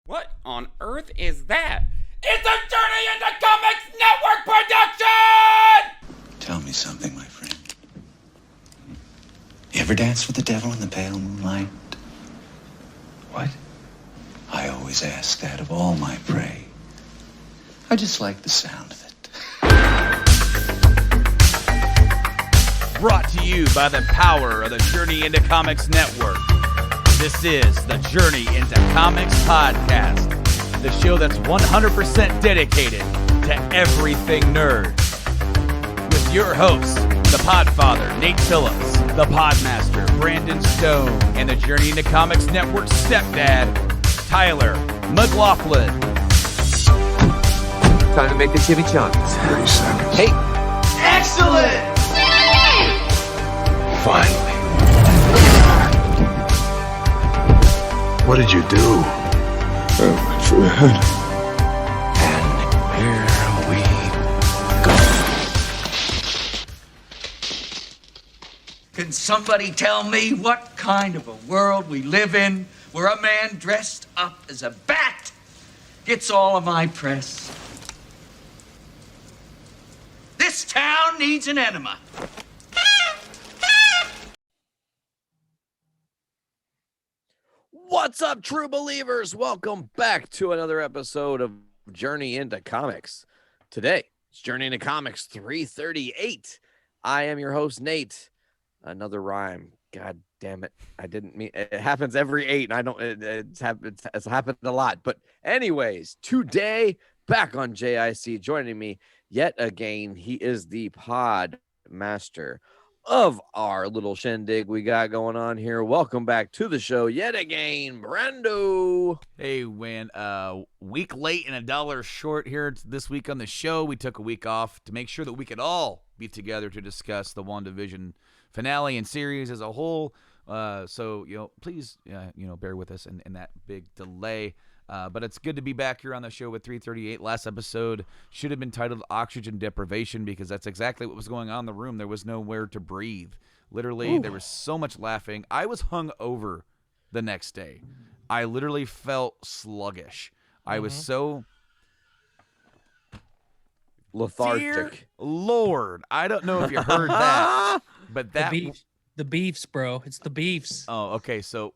What on earth is that? It's a Journey into Comics Network production! Tell me something, my friend. You ever dance with the devil in the pale moonlight? What? I always ask that of all my prey. I just like the sound of it. Brought to you by the power of the Journey into Comics Network. This is the Journey into Comics podcast, the show that's 100% dedicated to everything nerd. With your hosts, the Podfather, Nate Phillips, the Podmaster, Brandon Stone, and the Journey into Comics Network stepdad, Tyler McLaughlin. Time to make the chimichangas. 30 seconds. Hey, Excellent! Finally. What did you do? I went for a head. And here we go. Can somebody tell me what kind of a world we live in where a man dressed up as a bat gets all of my press? This town needs an enema. what's up, true believers? Welcome back to another episode of Journey into Comics. Today, it's Journey into Comics 338. I am your host, Nate. Another rhyme. God damn it. I didn't mean it. Happens every 8, and I don't, it's happened a lot. But anyways, today, back on JIC, joining me yet again, he is the pod master of our little shindig we got going on here. Welcome back to the show yet again, Brando. Hey, when week late and $1 short here this week on the show, we took a week off to make sure that we could all be together to discuss the WandaVision finale and series as a whole. So, please, bear with us in that big delay. But it's good to be back here on the show with 338. Last episode should have been titled Oxygen Deprivation because that's exactly what was going on in the room. There was nowhere to breathe. Literally, There was so much laughing. I was hung over the next day. I literally felt sluggish. I was so Lethargic. Dear Lord, I don't know if you heard that, but that the beefs, bro. It's the beefs. Oh, okay. So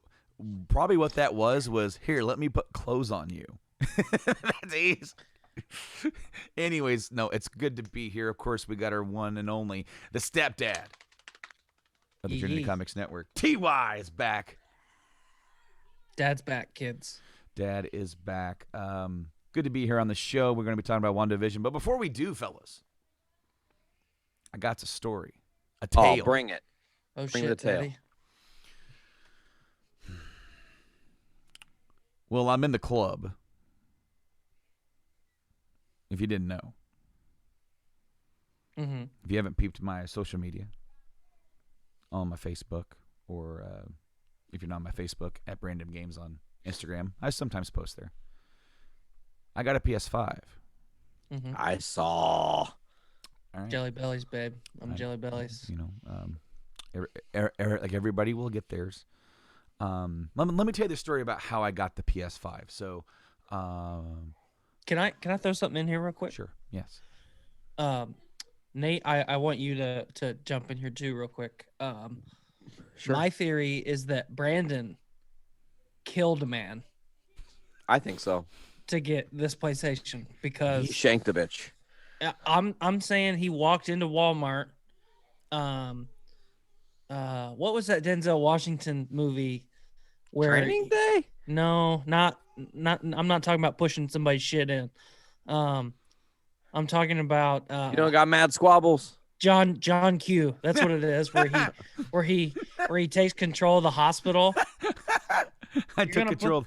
probably what that was here, let me put clothes on you. That's easy. Anyways, no, it's good to be here. Of course, we got our one and only, the stepdad of the Journey Comics Network. TY is back. Dad's back, kids. Dad is back. Good to be here on the show. We're going to be talking about WandaVision. But before we do, fellas, I got a story. A tale. Oh, bring it. Oh, Bring shit, the tale. Daddy. Well, I'm in the club. If you didn't know. Mm-hmm. If you haven't peeped my social media on my Facebook, or if you're not on my Facebook, at Brandon Games on Instagram, I sometimes post there. I got a PS5. Mm-hmm. I saw. All right. Jelly bellies, babe. I'm jelly bellies. Like everybody will get theirs. Let me tell you the story about how I got the PS5. So, Can I throw something in here real quick? sure, yes. Nate, I want you to jump in here too real quick. Sure. My theory is that Brandon killed a man I think so. to get this PlayStation He because shanked the bitch. I'm saying he walked into Walmart. What was that Denzel Washington movie where Training Day? No, not I'm not talking about pushing somebody's shit in. I'm talking about You don't got mad squabbles? John Q. That's what it is, where he takes control of the hospital. I took control.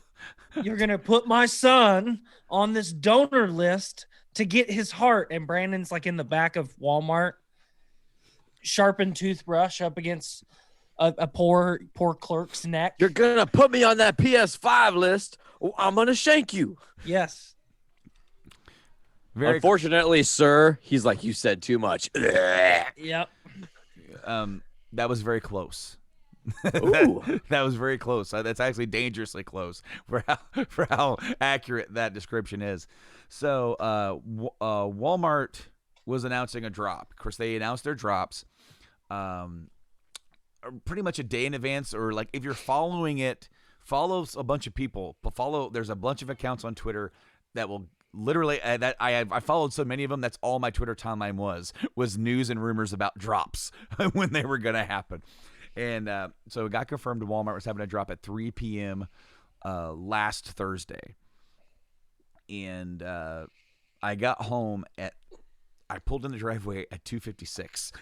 You're gonna put my son on this donor list to get his heart, and Brandon's like in the back of Walmart, sharpened toothbrush up against a poor clerk's neck. You're going to put me on that PS5 list, or I'm going to shank you. Yes. Unfortunately, sir, he's like, you said too much. Yep. That was very close. Ooh. That was very close. That's actually dangerously close for how accurate that description is. So Walmart was announcing a drop. Of course, they announced their drops pretty much a day in advance, or like if you're following it, follows a bunch of people. There's a bunch of accounts on Twitter that will literally that I followed so many of them. That's all my Twitter timeline was news and rumors about drops when they were going to happen. And so it got confirmed Walmart was having a drop at 3 p.m. Last Thursday. And I got home I pulled in the driveway at 2:56.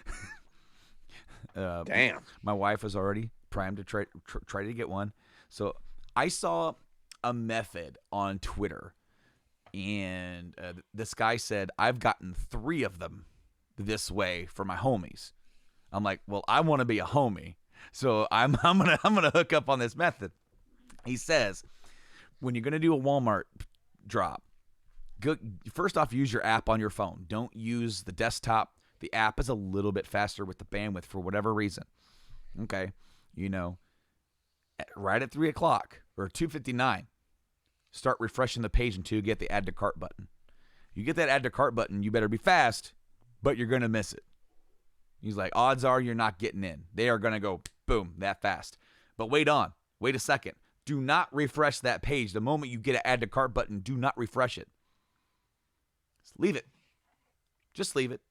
Damn. My wife was already primed to try to get one. So I saw a method on Twitter, and this guy said, I've gotten 3 of them this way for my homies. I'm like, well, I want to be a homie, so I'm gonna hook up on this method. He says, when you're gonna do a Walmart drop, first off, use your app on your phone. Don't use the desktop. The app is a little bit faster with the bandwidth for whatever reason. Okay, right at 3 o'clock or 2:59, start refreshing the page until you get the add to cart button. You get that add to cart button, you better be fast, but you're gonna miss it. He's like, odds are you're not getting in. They are gonna go boom that fast. But wait a second. Do not refresh that page. The moment you get an add to cart button, do not refresh it. Just leave it. Just leave it.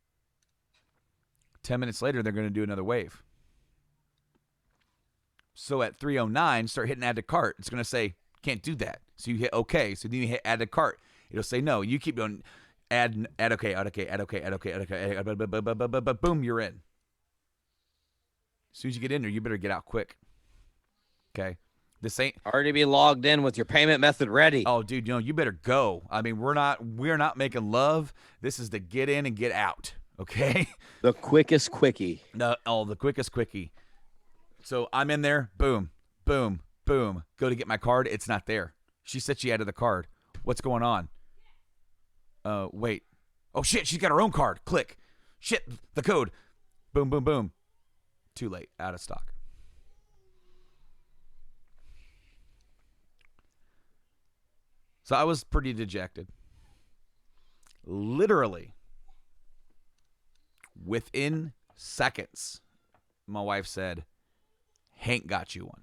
10 minutes later, they're going to do another wave. So at 3:09, start hitting add to cart. It's going to say, can't do that. So you hit OK. So then you hit add to cart. It'll say no. You keep going, add OK, add OK, add OK, add OK, add OK, boom, you're in. As soon as you get in there, you better get out quick. Okay? This ain't Already be logged in with your payment method ready. Oh, dude, you better go. I mean, we're not making love. This is the get in and get out. Okay? The quickest quickie. The quickest quickie. So I'm in there. Boom, boom, boom. Go to get my card. It's not there. She said she added the card. What's going on? Wait. Oh, shit. She's got her own card. Click. Shit. The code. Boom, boom, boom. Too late. Out of stock. So I was pretty dejected. Literally. Within seconds, my wife said, Hank got you one.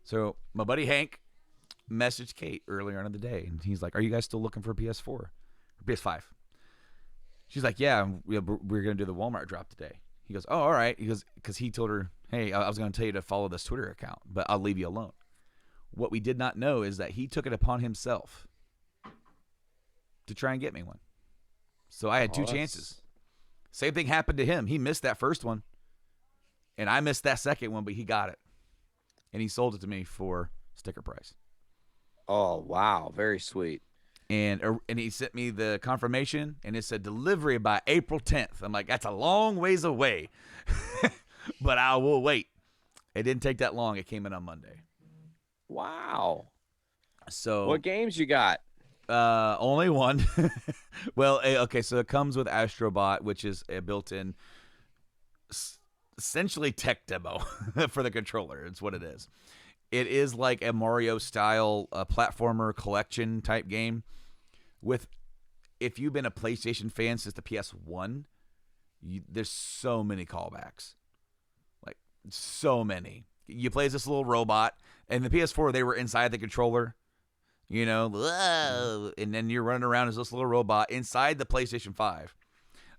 So my buddy Hank messaged Kate earlier on in the day, and he's like, are you guys still looking for a PS4 or PS5? She's like, yeah, we're going to do the Walmart drop today. He goes, oh, all right. He goes, because he told her, hey, I was going to tell you to follow this Twitter account, but I'll leave you alone. What we did not know is that he took it upon himself to try and get me one. So I had 2 chances. Same thing happened to him. He missed that first one, and I missed that second one, but he got it. And he sold it to me for sticker price. Oh, wow. Very sweet. And he sent me the confirmation, and it said delivery by April 10th. I'm like, that's a long ways away, but I will wait. It didn't take that long. It came in on Monday. Wow. So what games you got? Only one. Well, okay, so it comes with Astrobot, which is a built-in, essentially tech demo for the controller. It's what it is. It is like a Mario-style platformer collection type game. If you've been a PlayStation fan since the PS1, there's so many callbacks. Like, so many. You play as this little robot, and the PS4, they were inside the controller. And then you're running around as this little robot inside the PlayStation 5,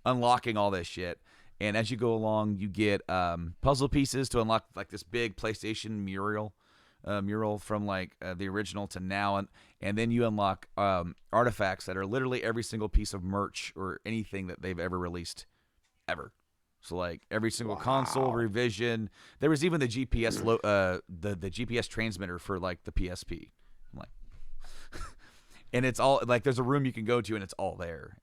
unlocking all this shit. And as you go along, you get puzzle pieces to unlock like this big PlayStation mural from like the original to now, and then you unlock artifacts that are literally every single piece of merch or anything that they've ever released, ever. So like every single console revision. There was even the GPS the GPS transmitter for like the PSP. I'm like. And it's all like there's a room you can go to and it's all there,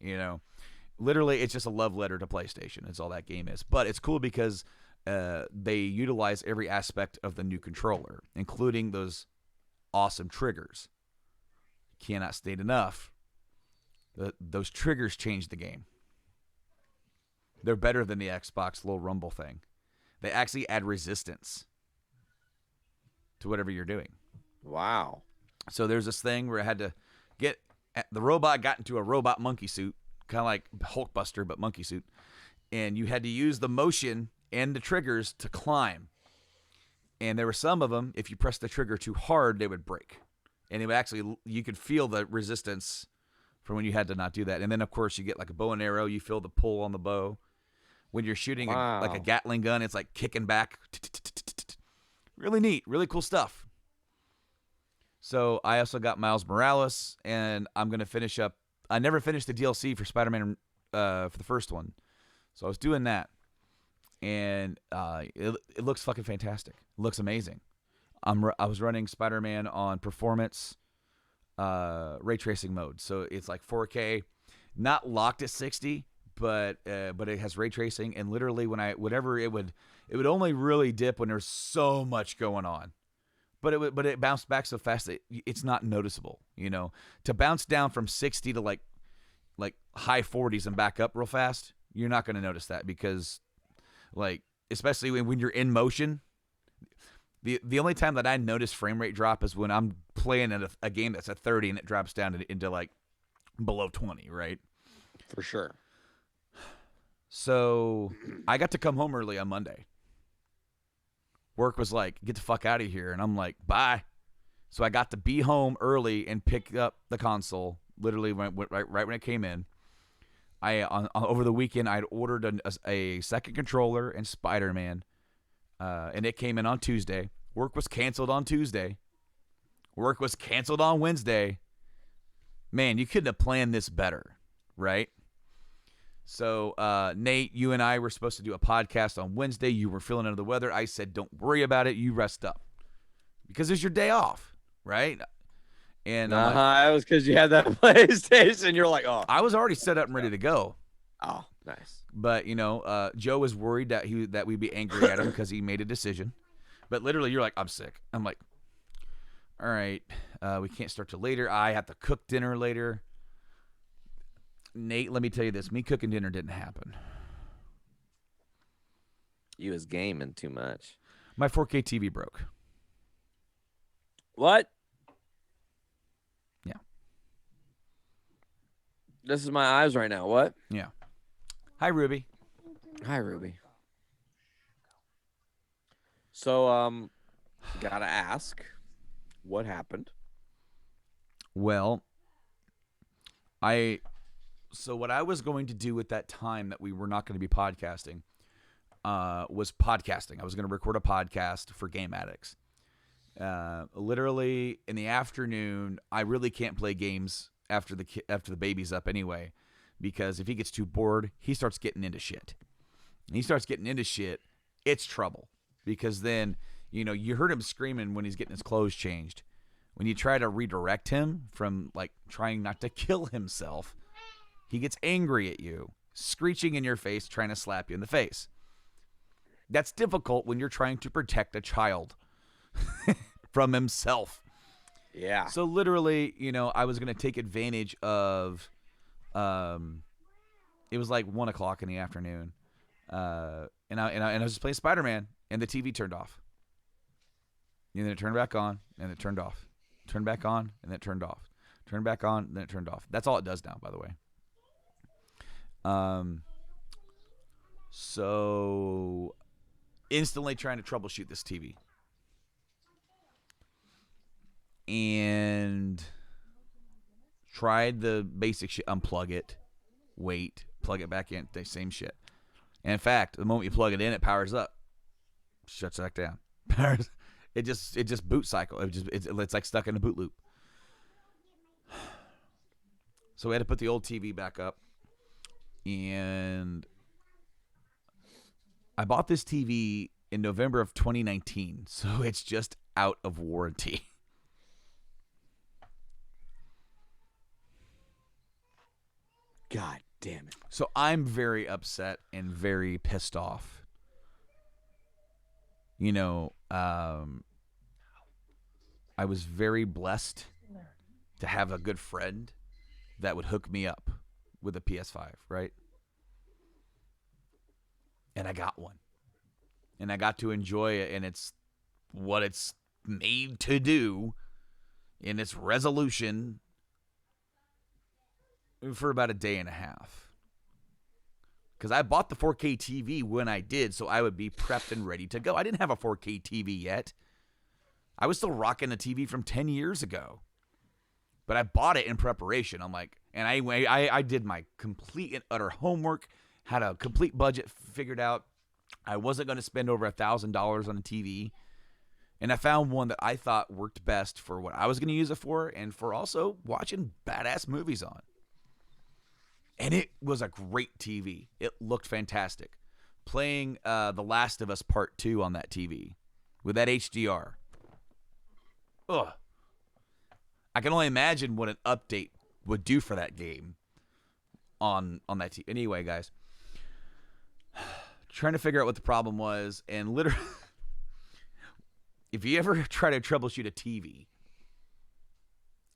Literally, it's just a love letter to PlayStation. It's all that game is. But it's cool because they utilize every aspect of the new controller, including those awesome triggers. Cannot state enough. Those triggers change the game. They're better than the Xbox little rumble thing. They actually add resistance to whatever you're doing. Wow. So there's this thing where I had to the robot got into a robot monkey suit, kind of like Hulkbuster, but monkey suit. And you had to use the motion and the triggers to climb. And there were some of them, if you pressed the trigger too hard, they would break. And it would actually, you could feel the resistance from when you had to not do that. And then, of course, you get like a bow and arrow. You feel the pull on the bow. When you're shooting like a Gatling gun, it's like kicking back. Really neat. Really cool stuff. So I also got Miles Morales, and I'm going to finish up. I never finished the DLC for Spider-Man for the first one. So I was doing that. And it looks fucking fantastic. It looks amazing. I was running Spider-Man on performance ray tracing mode. So it's like 4K, not locked at 60, but it has ray tracing. And literally it would only really dip when there's so much going on. But it bounced back so fast that it's not noticeable, you know. To bounce down from 60 to like high 40s and back up real fast, you're not going to notice that because, like, especially when you're in motion. The only time that I notice frame rate drop is when I'm playing in a game that's at 30 and it drops down into like below 20, right? For sure. So I got to come home early on Monday. Work was like, get the fuck out of here. And I'm like, bye. So I got to be home early and pick up the console, literally right when it came in. Over the weekend, I'd ordered a second controller and Spider-Man, and it came in on Tuesday. Work was canceled on Tuesday. Work was canceled on Wednesday. Man, you couldn't have planned this better, right? So, Nate, you and I were supposed to do a podcast on Wednesday. You were feeling under the weather. I said, don't worry about it. You rest up. Because it's your day off, right? And it was because you had that PlayStation. You're like, oh. I was already set up and ready to go. Oh, nice. But, Joe was worried that we'd be angry at him because he made a decision. But literally, you're like, I'm sick. I'm like, all right, we can't start till later. I have to cook dinner later. Nate, let me tell you this. Me cooking dinner didn't happen. You was gaming too much. My 4K TV broke. What? Yeah. This is my eyes right now. What? Yeah. Hi, Ruby. Hi, Ruby. So, gotta ask, what happened? Well, so what I was going to do at that time that we were not going to be podcasting was podcasting. I was going to record a podcast for Game Addicts. Literally in the afternoon, I really can't play games after the baby's up anyway, because if he gets too bored, he starts getting into shit. And he starts getting into shit, it's trouble. Because then, you heard him screaming when he's getting his clothes changed. When you try to redirect him from, like, trying not to kill himself, he gets angry at you, screeching in your face, trying to slap you in the face. That's difficult when you're trying to protect a child from himself. Yeah. So literally, I was going to take advantage of, it was like 1 o'clock in the afternoon. And I was just playing Spider-Man, and the TV turned off. And then it turned back on, and it turned off. Turned back on, and then it turned off. Turned back on, and then it turned off. That's all it does now, by the way. So instantly trying to troubleshoot this TV. And tried the basic shit, unplug it, wait, plug it back in, the same shit. And in fact, the moment you plug it in, it powers up, shuts back down. It just boot cycle. It's like stuck in a boot loop. So we had to put the old TV back up, and I bought this TV in November of 2019, so it's just out of warranty. God damn it. So I'm very upset and very pissed off. I was very blessed to have a good friend that would hook me up with a PS5, right? And I got one. And I got to enjoy it, and it's what it's made to do in its resolution for about a day and a half. Because I bought the 4K TV when I did, so I would be prepped and ready to go. I didn't have a 4K TV yet. I was still rocking a TV from 10 years ago. But I bought it in preparation. I'm like, and I did my complete and utter homework, had a complete budget figured out. I wasn't going to spend over $1,000 on a TV. And I found one that I thought worked best for what I was going to use it for and for also watching badass movies on. And it was a great TV. It looked fantastic. Playing The Last of Us Part 2 on that TV with that HDR. Ugh. I can only imagine what an update would do for that game on that TV. Anyway, guys. Trying to figure out what the problem was, and literally, if you ever try to troubleshoot a TV,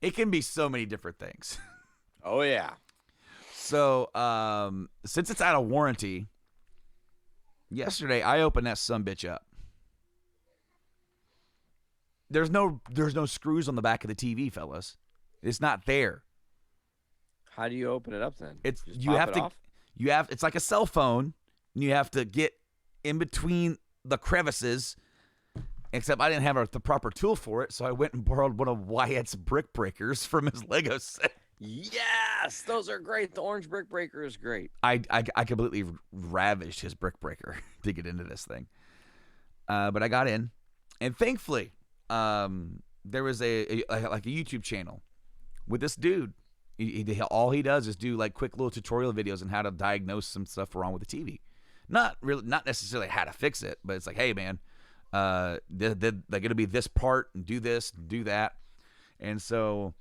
it can be so many different things. Oh, yeah. So, since it's out of warranty, yesterday I opened that sumbitch up. There's no screws on the back of the TV, fellas. It's not there. How do you open it up then? It's Just you pop have it to off? it's like a cell phone, and you have to get in between the crevices. Except I didn't have the proper tool for it, so I went and borrowed one of Wyatt's brick breakers from his Lego set. Yes, those are great. The orange brick breaker is great. I completely ravaged his brick breaker to get into this thing. But I got in, and thankfully, there was a YouTube channel with this dude. All he does is do like quick little tutorial videos on how to diagnose some stuff wrong with the TV. Not necessarily how to fix it, but it's like, hey man, they're gonna be this part and do this, and do that, and so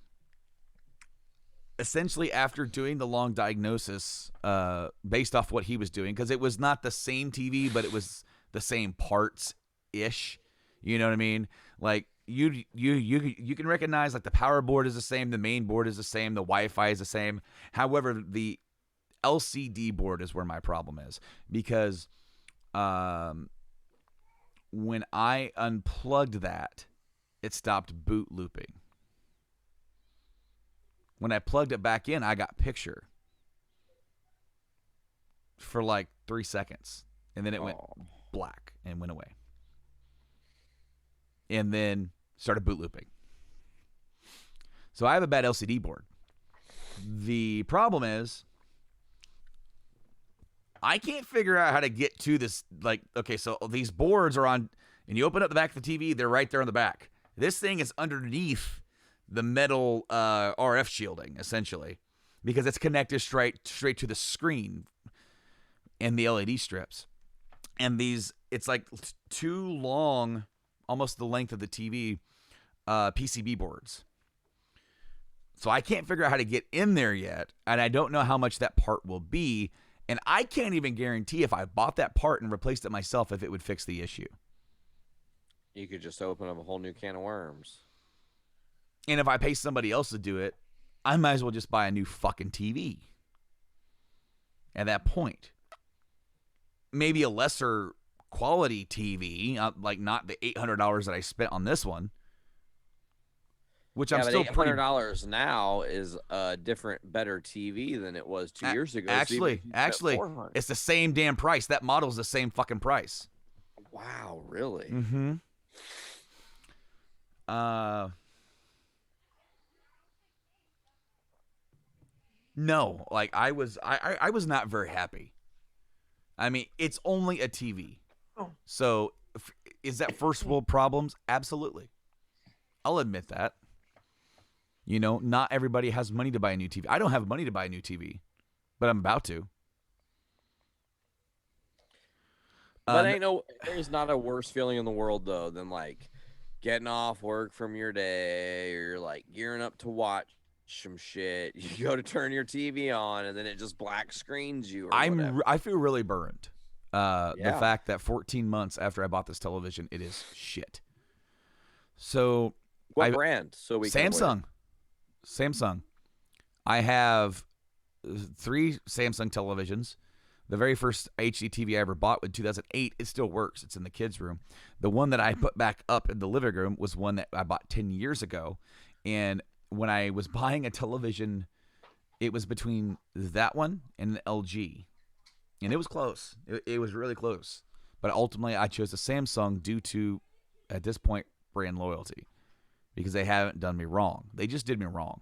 essentially after doing the long diagnosis, based off what he was doing, because it was not the same TV, but it was the same parts ish. You know what I mean? Like you can recognize like the power board is the same, the main board is the same, the Wi-Fi is the same. However, the LCD board is where my problem is, because when I unplugged that, it stopped boot looping. When I plugged it back in, I got picture for like 3 seconds, and then it went black and went away. And then started boot looping. So I have a bad LCD board. The problem is I can't figure out how to get to this. Like, okay, so these boards are on, and you open up the back of the TV, they're right there on the back. This thing is underneath the metal RF shielding, essentially, because it's connected straight to the screen and the LED strips. And it's like two long, almost the length of the TV, PCB boards. So I can't figure out how to get in there yet, and I don't know how much that part will be, and I can't even guarantee if I bought that part and replaced it myself if it would fix the issue. You could just open up a whole new can of worms. And if I pay somebody else to do it, I might as well just buy a new fucking TV. At that point, maybe a lesser quality TV, like not the $800 that I spent on this one, which I'm still pretty. $800 now is a different, better TV than it was 2 years ago. Actually, it's the same damn price. That model's the same fucking price. Wow, really? Mm-hmm. No, like I was not very happy. I mean, it's only a TV. So, is that first world problems? Absolutely. I'll admit that. You know, not everybody has money to buy a new TV. I don't have money to buy a new TV, but I'm about to. But there's not a worse feeling in the world though than like getting off work from your day, or you're like gearing up to watch some shit. You go to turn your TV on, and then it just black screens you. I feel really burned. Yeah. The fact that 14 months after I bought this television, it is shit. So, what brand? So we Samsung. I have 3 Samsung televisions. The very first HD TV I ever bought in 2008, it still works. It's in the kids' room. The one that I put back up in the living room was one that I bought 10 years ago. And when I was buying a television, it was between that one and an LG. And it was close. It was really close. But ultimately, I chose a Samsung due to, at this point, brand loyalty. Because they haven't done me wrong. They just did me wrong.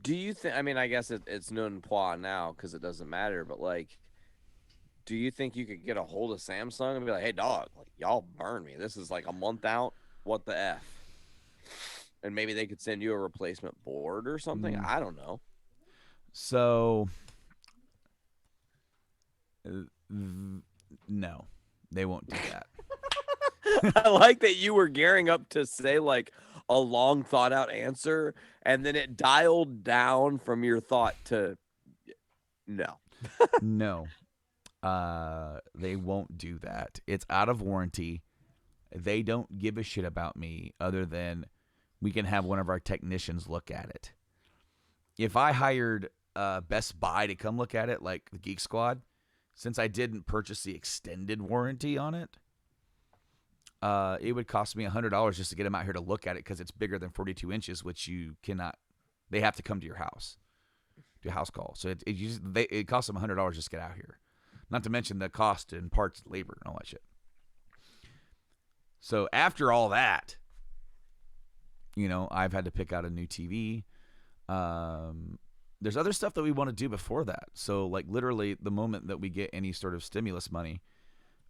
Do you think, I mean, I guess it's non pois now because it doesn't matter, but like, do you think you could get a hold of Samsung and be like, hey, dog, like, y'all burn me. This is like a month out. What the F? And maybe they could send you a replacement board or something. I don't know. So, no, they won't do that. I like that you were gearing up to say like a long thought out answer, and then it dialed down from your thought to no. No, they won't do that. It's out of warranty. They don't give a shit about me other than we can have one of our technicians look at it. If I hired Best Buy to come look at it, like the Geek Squad, since I didn't purchase the extended warranty on it, it would cost me $100 just to get them out here to look at it because it's bigger than 42 inches, which you cannot. They have to come to your house, do a house call. So it costs them $100 just to get out here, not to mention the cost and parts, labor, and all that shit. So after all that, I've had to pick out a new TV. There's other stuff that we want to do before that. So like literally the moment that we get any sort of stimulus money,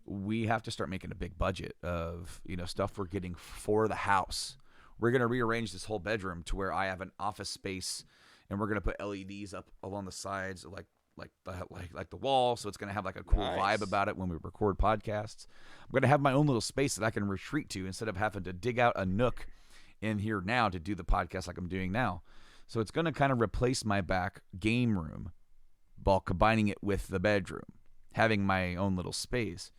we have to start making a big budget of, stuff we're getting for the house. We're going to rearrange this whole bedroom to where I have an office space, and we're going to put LEDs up along the sides, like the wall. So it's going to have like a cool vibe about it when we record podcasts. I'm going to have my own little space that I can retreat to instead of having to dig out a nook in here now to do the podcast like I'm doing now. So it's going to kind of replace my back game room while combining it with the bedroom, having my own little space.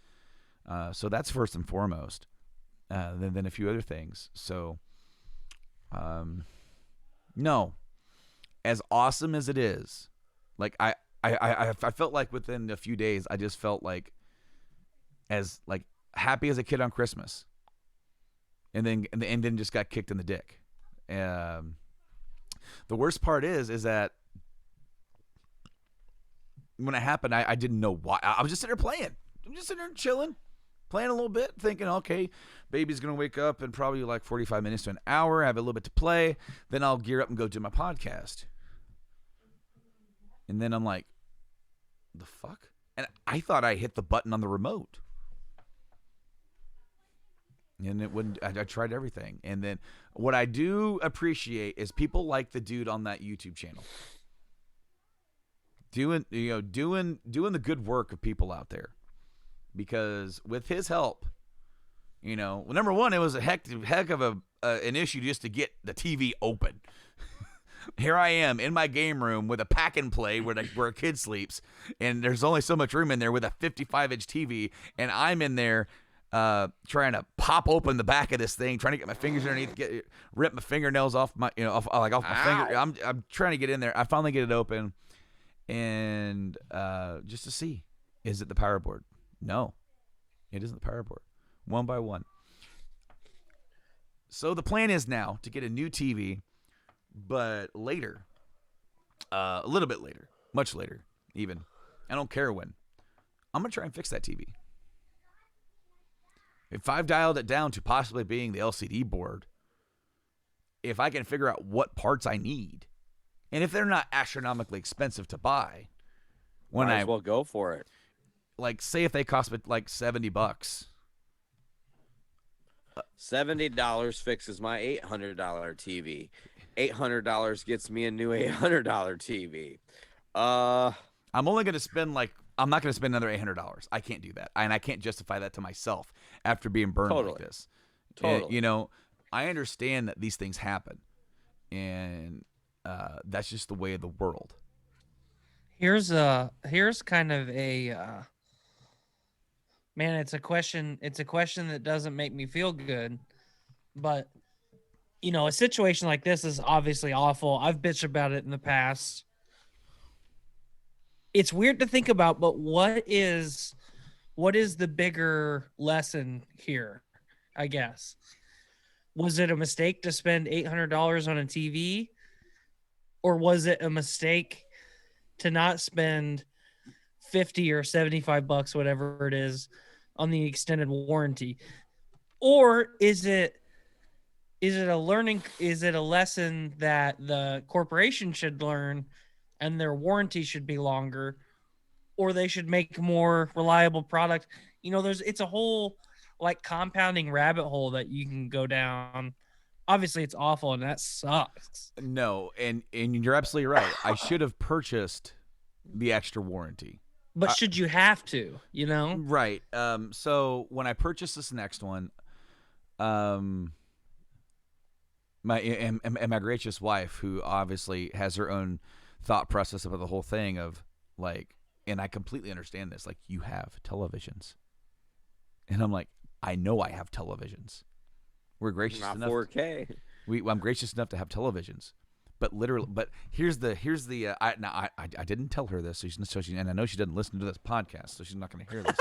So that's first and foremost. Then a few other things. So, no, as awesome as it is, like I felt like within a few days, I just felt like as like happy as a kid on Christmas, and then just got kicked in the dick. The worst part is that when it happened, I didn't know why. I was just sitting there playing. I'm just sitting there chilling. Playing a little bit, thinking, okay, baby's going to wake up in probably like 45 minutes to an hour. I have a little bit to play. Then I'll gear up and go do my podcast. And then I'm like, the fuck? And I thought I hit the button on the remote. And it wouldn't. I tried everything. And then what I do appreciate is people like the dude on that YouTube channel. Doing the good work of people out there. Because with his help, number one, it was a heck of an issue just to get the TV open. Here I am in my game room with a pack and play where a kid sleeps, and there's only so much room in there with a 55-inch TV, and I'm in there trying to pop open the back of this thing, trying to get my fingers underneath, rip my fingernails off my my finger. I'm trying to get in there. I finally get it open, and just to see, is it the power board? No, it isn't the power board. One by one. So the plan is now to get a new TV, but later, a little bit later, much later even. I don't care when. I'm going to try and fix that TV. If I've dialed it down to possibly being the LCD board, if I can figure out what parts I need, and if they're not astronomically expensive to buy, Might as well go for it. Like, say if they cost me like $70. $70 fixes my $800 TV. $800 gets me a new $800 TV. I'm only going to spend I'm not going to spend another $800. I can't do that. And I can't justify that to myself after being burned like this. Totally. I understand that these things happen. And that's just the way of the world. Here's kind of a man, it's a question that doesn't make me feel good, but a situation like this is obviously awful. I've bitched about it in the past. it's weird to think about, but what is the bigger lesson here? I guess, was it a mistake to spend $800 on a TV, or was it a mistake to not spend 50 or 75 bucks, whatever it is, on the extended warranty? Or is it a lesson that the corporation should learn and their warranty should be longer, or they should make more reliable product? It's a whole like compounding rabbit hole that you can go down. Obviously it's awful and that sucks. No, and you're absolutely right. I should have purchased the extra warranty. But should you have to, Right. So when I purchased this next one, my gracious wife, who obviously has her own thought process about the whole thing of like, and I completely understand this, like, you have televisions. And I'm like, I know I have televisions. We're gracious Not enough. 4K. I'm gracious enough to have televisions. But here's the I didn't tell her this, and I know she doesn't listen to this podcast, so she's not going to hear this.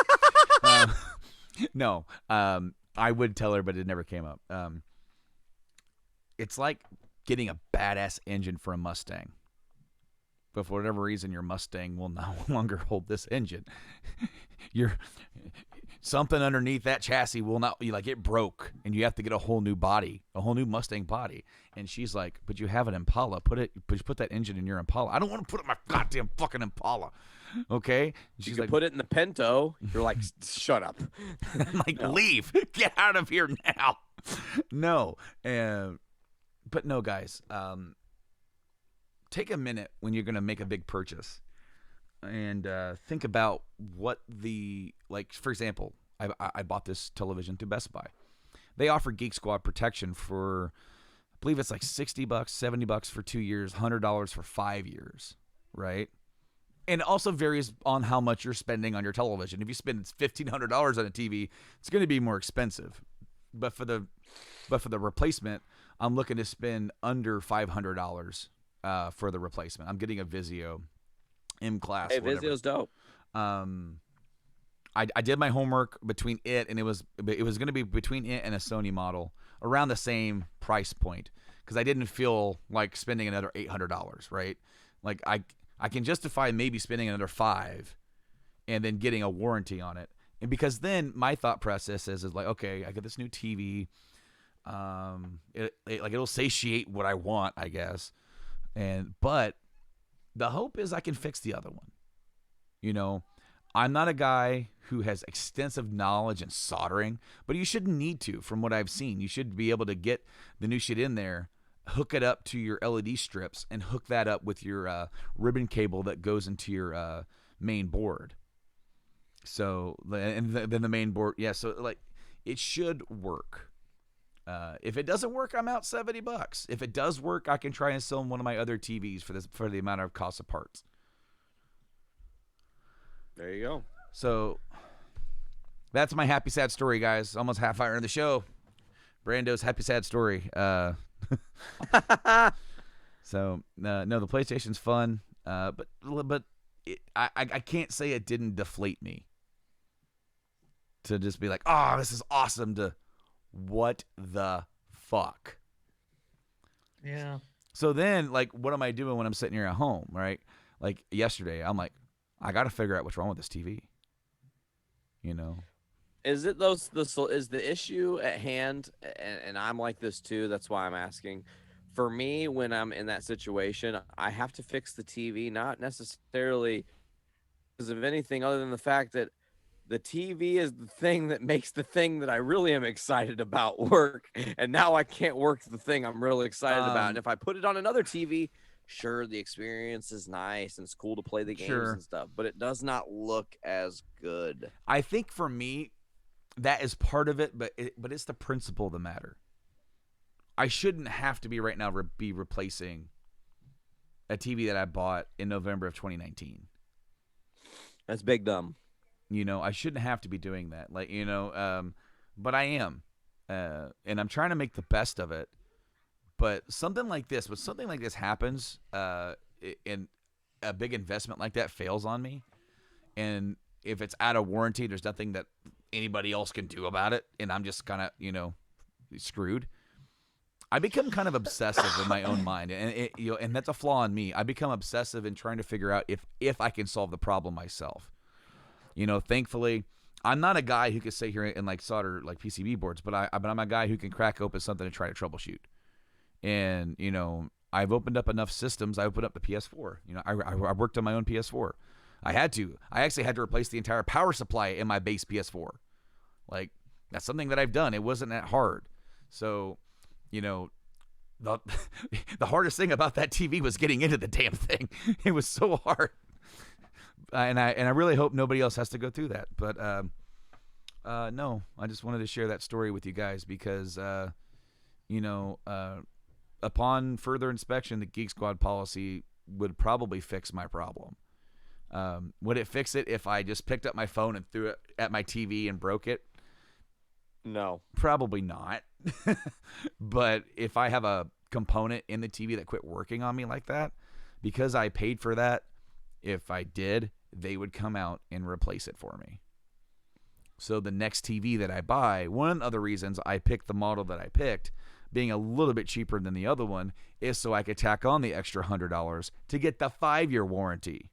No, I would tell her, but it never came up. It's like getting a badass engine for a Mustang, but for whatever reason, your Mustang will no longer hold this engine. Something underneath that chassis will not, it broke, and you have to get a whole new body, a whole new Mustang body. And she's like, but you have an Impala. Put that engine in your Impala. I don't want to put it in my goddamn fucking Impala. Okay? And she's like, put it in the Pinto. You're like, shut up. I'm like, leave. Get out of here now. No. But no, guys. Take a minute when you're going to make a big purchase. And think about what for example, I bought this television through Best Buy. They offer Geek Squad protection for, I believe it's like $60, $70 for 2 years, $100 for 5 years, right? And it also varies on how much you're spending on your television. If you spend $1,500 on a TV, it's going to be more expensive. But for the replacement, I'm looking to spend under $500 for the replacement. I'm getting a Vizio M-Class. Hey, Vizio's dope. I did my homework between it and it was going to be between it and a Sony model around the same price point, because I didn't feel like spending another $800, right? Like I can justify maybe spending another $5 and then getting a warranty on it. And because then my thought process is like, okay, I get this new TV. It'll satiate what I want, I guess. But the hope is I can fix the other one. I'm not a guy who has extensive knowledge in soldering, but you shouldn't need to. From what I've seen, you should be able to get the new shit in there, hook it up to your LED strips, and hook that up with your ribbon cable that goes into your main board. So, and then the main board, yeah. So like, it should work. If it doesn't work, I'm out $70. If it does work, I can try and sell one of my other TVs for the amount of cost of parts. There you go. So that's my happy sad story, guys. Almost half hour into the show. Brando's happy sad story. So no, the PlayStation's fun, but I can't say it didn't deflate me. To just be like, oh, this is awesome. To what the fuck? Yeah. So then, like, what am I doing when I'm sitting here at home, right? Like yesterday, I'm like, I got to figure out what's wrong with this TV. Is it is the issue at hand? And I'm like this too. That's why I'm asking. For me, when I'm in that situation, I have to fix the TV, not necessarily because of anything other than the fact that the TV is the thing that makes the thing that I really am excited about work. And now I can't work the thing I'm really excited about. And if I put it on another TV, sure, the experience is nice and it's cool to play the games and stuff, but it does not look as good. I think for me, that is part of it, but it's the principle of the matter. I shouldn't have to be right now be replacing a TV that I bought in November of 2019. That's big dumb. I shouldn't have to be doing that. But I am. And I'm trying to make the best of it. But something like this, when something like this happens, and a big investment like that fails on me, and if it's out of warranty, there's nothing that anybody else can do about it, and I'm just kind of, screwed. I become kind of obsessive in my own mind, and and that's a flaw in me. I become obsessive in trying to figure out if I can solve the problem myself. Thankfully, I'm not a guy who can sit here and like solder like PCB boards, but I'm a guy who can crack open something and try to troubleshoot. And I've opened up enough systems. I opened up the PS4. I worked on my own PS4. I had to. I actually had to replace the entire power supply in my base PS4. Like, that's something that I've done. It wasn't that hard. So, the hardest thing about that TV was getting into the damn thing. It was so hard. And I really hope nobody else has to go through that. But no, I just wanted to share that story with you guys because, upon further inspection, the Geek Squad policy would probably fix my problem. Would it fix it if I just picked up my phone and threw it at my TV and broke it? No. Probably not. But if I have a component in the TV that quit working on me like that, because I paid for that, if I did, they would come out and replace it for me. So the next TV that I buy, one of the reasons I picked the model that I picked, being a little bit cheaper than the other one, is so I could tack on the extra $100 to get the 5-year warranty.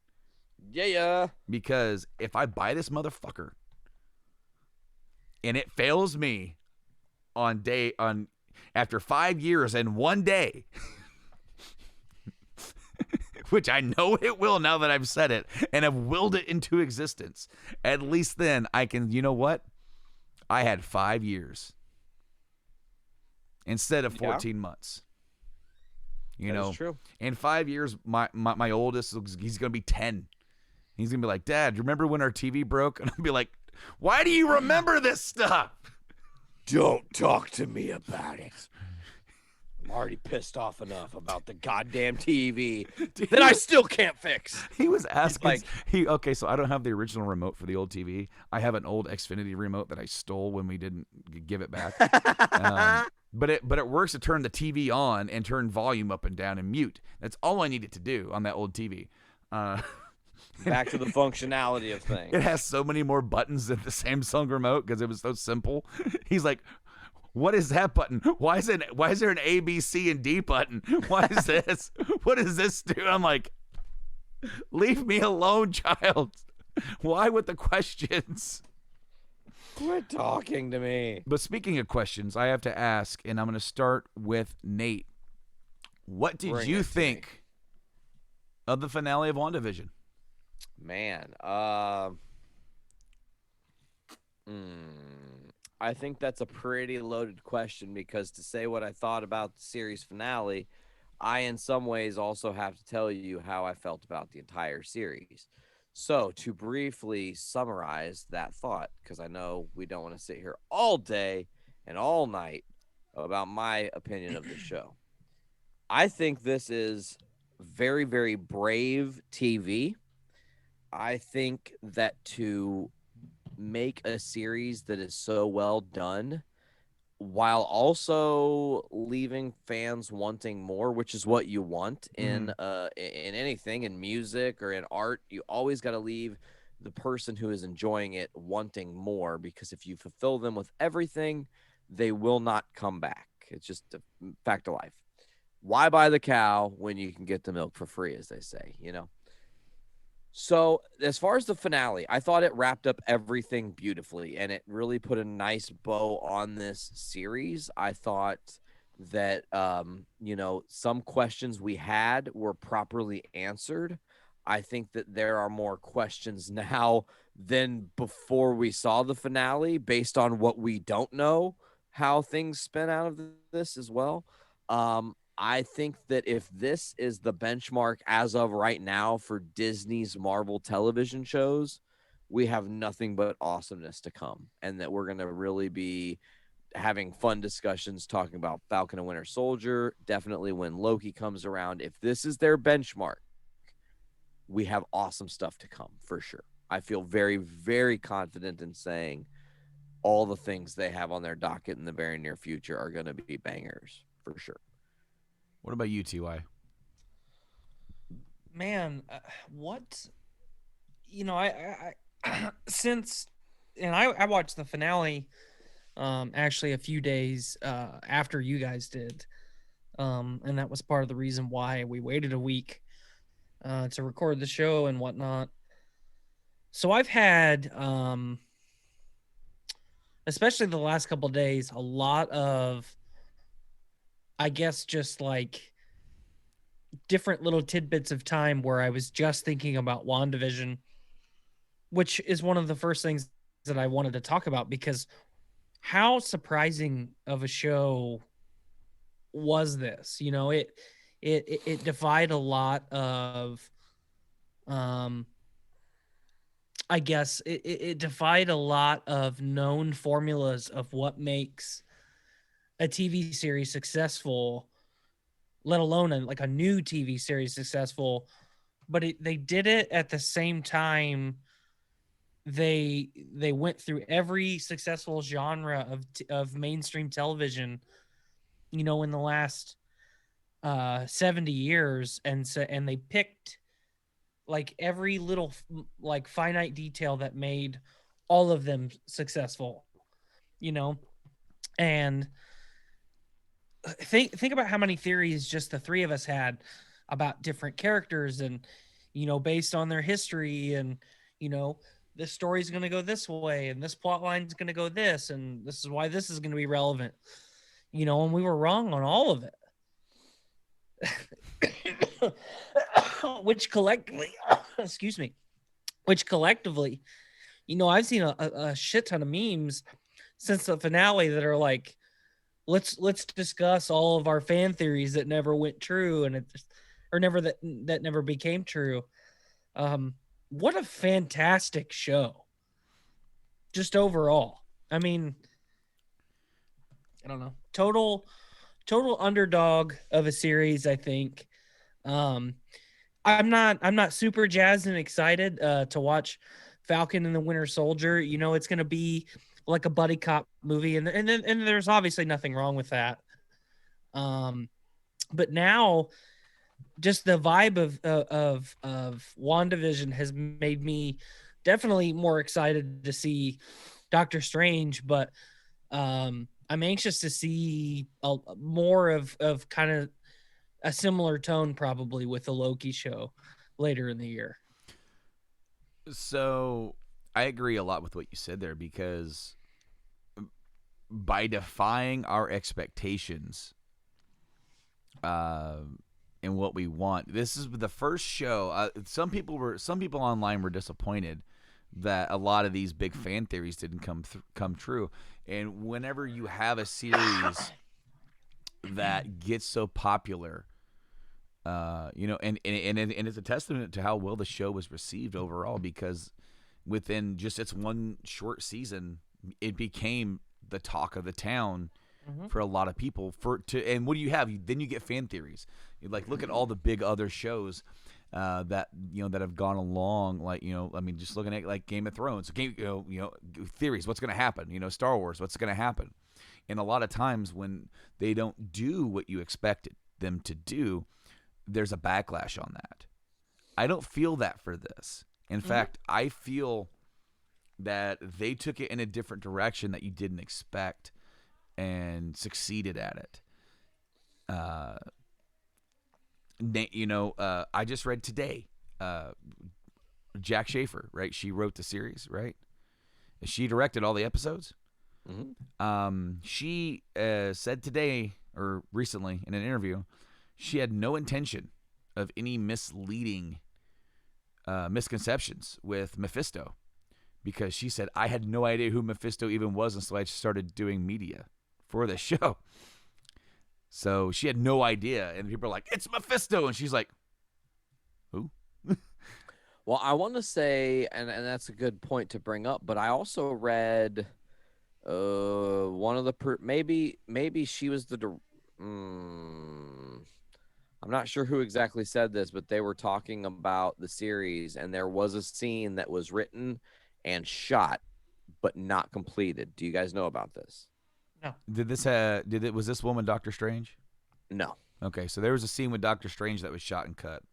Yeah. Because if I buy this motherfucker and it fails me after 5 years and 1 day, which I know it will now that I've said it and have willed it into existence, at least then I can, you know what? I had 5 years instead of 14 months. That's true. In 5 years, my oldest, he's going to be 10. He's going to be like, Dad, remember when our TV broke? And I'll be like, why do you remember this stuff? Don't talk to me about it. I'm already pissed off enough about the goddamn TV that I still can't fix. He was asking, okay, so I don't have the original remote for the old TV. I have an old Xfinity remote that I stole when we didn't give it back. But it works to turn the TV on and turn volume up and down and mute. That's all I needed to do on that old TV. Back to the functionality of things. It has so many more buttons than the Samsung remote because it was so simple. He's like, what is that button? Why is there an A, B, C, and D button? Why is this? What does this do? I'm like, leave me alone, child. Why with the questions? Quit talking to me. But speaking of questions, I have to ask, and I'm going to start with Nate. What did you think of the finale of WandaVision? Man, I think that's a pretty loaded question because to say what I thought about the series finale, I in some ways also have to tell you how I felt about the entire series. So to briefly summarize that thought, because I know we don't want to sit here all day and all night about my opinion of the show. I think this is very, very brave TV. I think that to make a series that is so well done while also leaving fans wanting more, which is what you want in anything, in music or in art, you always got to leave the person who is enjoying it wanting more, because if you fulfill them with everything, they will not come back. It's just a fact of life. Why buy the cow when you can get the milk for free, as they say, So as far as the finale, I thought it wrapped up everything beautifully, and it really put a nice bow on this series. I thought that, some questions we had were properly answered. I think that there are more questions now than before we saw the finale based on what we don't know, how things spin out of this as well. I think that if this is the benchmark as of right now for Disney's Marvel television shows, we have nothing but awesomeness to come, and that we're going to really be having fun discussions talking about Falcon and Winter Soldier. Definitely when Loki comes around, if this is their benchmark, we have awesome stuff to come for sure. I feel very, very confident in saying all the things they have on their docket in the very near future are going to be bangers for sure. What about you, T.Y.? Man, what? I since, and I watched the finale, actually a few days after you guys did, and that was part of the reason why we waited a week to record the show and whatnot. So I've had, especially the last couple of days, a lot of, I guess, just like different little tidbits of time where I was just thinking about WandaVision, which is one of the first things that I wanted to talk about, because how surprising of a show was this? It defied a lot of, I guess it defied a lot of known formulas of what makes a TV series successful, let alone like a new TV series successful. But they did it at the same time. They went through every successful genre of mainstream television, in the last 70 years, and they picked like every little like finite detail that made all of them successful, and think about how many theories just the three of us had about different characters, and based on their history, and this story's going to go this way, and this plot line's going to go this, and this is why this is going to be relevant, and we were wrong on all of it. which collectively I've seen a shit ton of memes since the finale that are like, let's discuss all of our fan theories that never went true, and that never became true. What a fantastic show, just overall. I mean, I don't know, total underdog of a series, I think. I'm not super jazzed and excited to watch Falcon and the Winter Soldier. It's going to be like a buddy cop movie, and there's obviously nothing wrong with that. But now, just the vibe of WandaVision has made me definitely more excited to see Doctor Strange, but I'm anxious to see more of kind of a similar tone, probably, with the Loki show later in the year. So I agree a lot with what you said there, because by defying our expectations and what we want, this is the first show. Some people online were disappointed that a lot of these big fan theories didn't come true. And whenever you have a series that gets so popular, and it's a testament to how well the show was received overall, because within just its one short season, it became the talk of the town for a lot of people. And what do you have? Then you get fan theories. Like, look at all the big other shows that have gone along. Like, just looking at like Game of Thrones, theories. What's going to happen? Star Wars. What's going to happen? And a lot of times when they don't do what you expected them to do, there's a backlash on that. I don't feel that for this. In fact, I feel that they took it in a different direction that you didn't expect and succeeded at it. I just read today, Jack Schaefer, right? She wrote the series, right? She directed all the episodes. She said today, or recently in an interview, she had no intention of any misleading misconceptions with Mephisto, because she said, I had no idea who Mephisto even was until I started doing media for the show. So she had no idea, and people are like, it's Mephisto, and she's like, who? Well, I want to say, and that's a good point to bring up, but I also read one of the maybe she was the I'm not sure who exactly said this, but they were talking about the series, and there was a scene that was written and shot but not completed. Do you guys know about this? No. Was this woman Doctor Strange? No. Okay, so there was a scene with Doctor Strange that was shot and cut.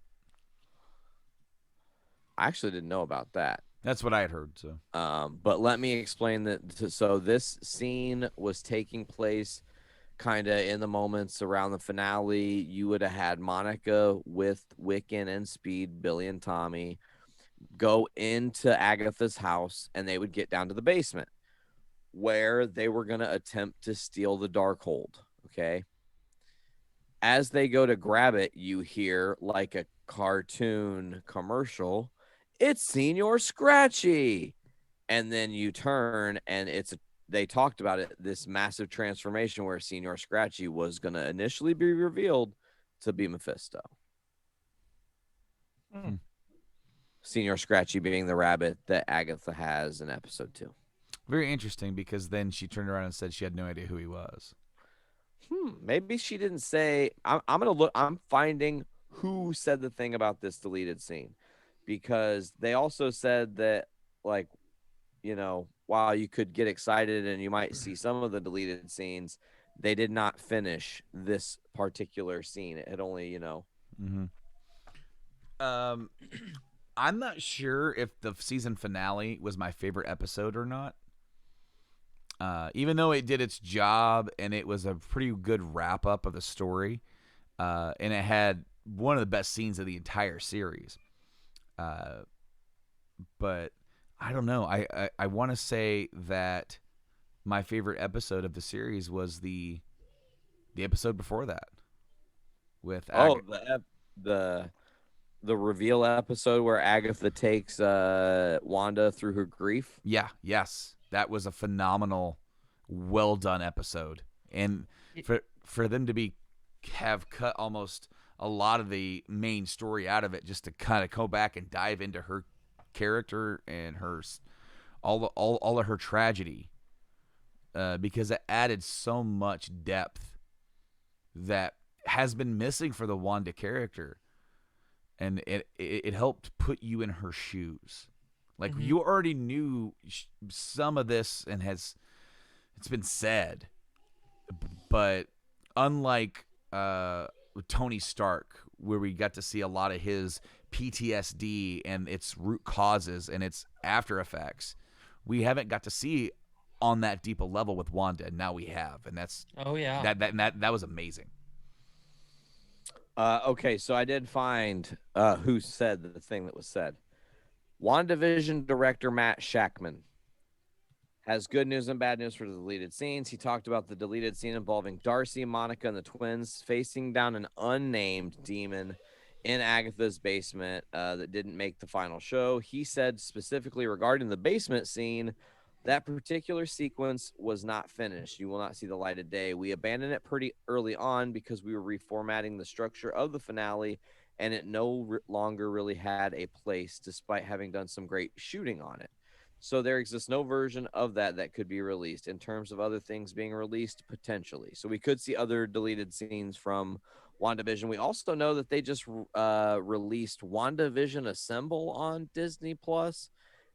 I actually didn't know about that. That's what I had heard. So, But let me explain that. So this scene was taking place kind of in the moments around the finale. You would have had Monica with Wiccan and Speed, Billy and Tommy go into Agatha's house, and they would get down to the basement where they were going to attempt to steal the Darkhold. Okay. As they go to grab it, you hear like a cartoon commercial. It's Senior Scratchy. And then you turn and they talked about it, this massive transformation where Senior Scratchy was going to initially be revealed to be Mephisto. Senior Scratchy being the rabbit that Agatha has in episode 2. very interesting, because then she turned around and said she had no idea who he was. Maybe she didn't say. I'm gonna look. I'm finding who said the thing about this deleted scene, because they also said that, like, while you could get excited and you might see some of the deleted scenes, they did not finish this particular scene. It had only, I'm not sure if the season finale was my favorite episode or not. Even though it did its job and it was a pretty good wrap up of the story, and it had one of the best scenes of the entire series. But I don't know. I want to say that my favorite episode of the series was the episode before that with the reveal episode where Agatha takes Wanda through her grief. Yeah, yes. That was a phenomenal, well done episode. And for them to have cut almost a lot of the main story out of it, just to kind of go back and dive into her character and her all of her tragedy, because it added so much depth that has been missing for the Wanda character, and it helped put you in her shoes. Like, you already knew some of this, and it's been said, but unlike Tony Stark, where we got to see a lot of his PTSD and its root causes and its after effects, we haven't got to see on that deep a level with Wanda, and now we have, and that's that was amazing. Okay, so I did find who said the thing that was said. WandaVision director Matt Shackman has good news and bad news for the deleted scenes. He talked about the deleted scene involving Darcy, Monica, and the twins facing down an unnamed demon in Agatha's basement that didn't make the final show. He said specifically regarding the basement scene, that particular sequence was not finished. You will not see the light of day. We abandoned it pretty early on because we were reformatting the structure of the finale, and it no longer really had a place despite having done some great shooting on it. So there exists no version of that could be released. In terms of other things being released, potentially. So we could see other deleted scenes from WandaVision. We also know that they just released WandaVision Assemble on Disney Plus,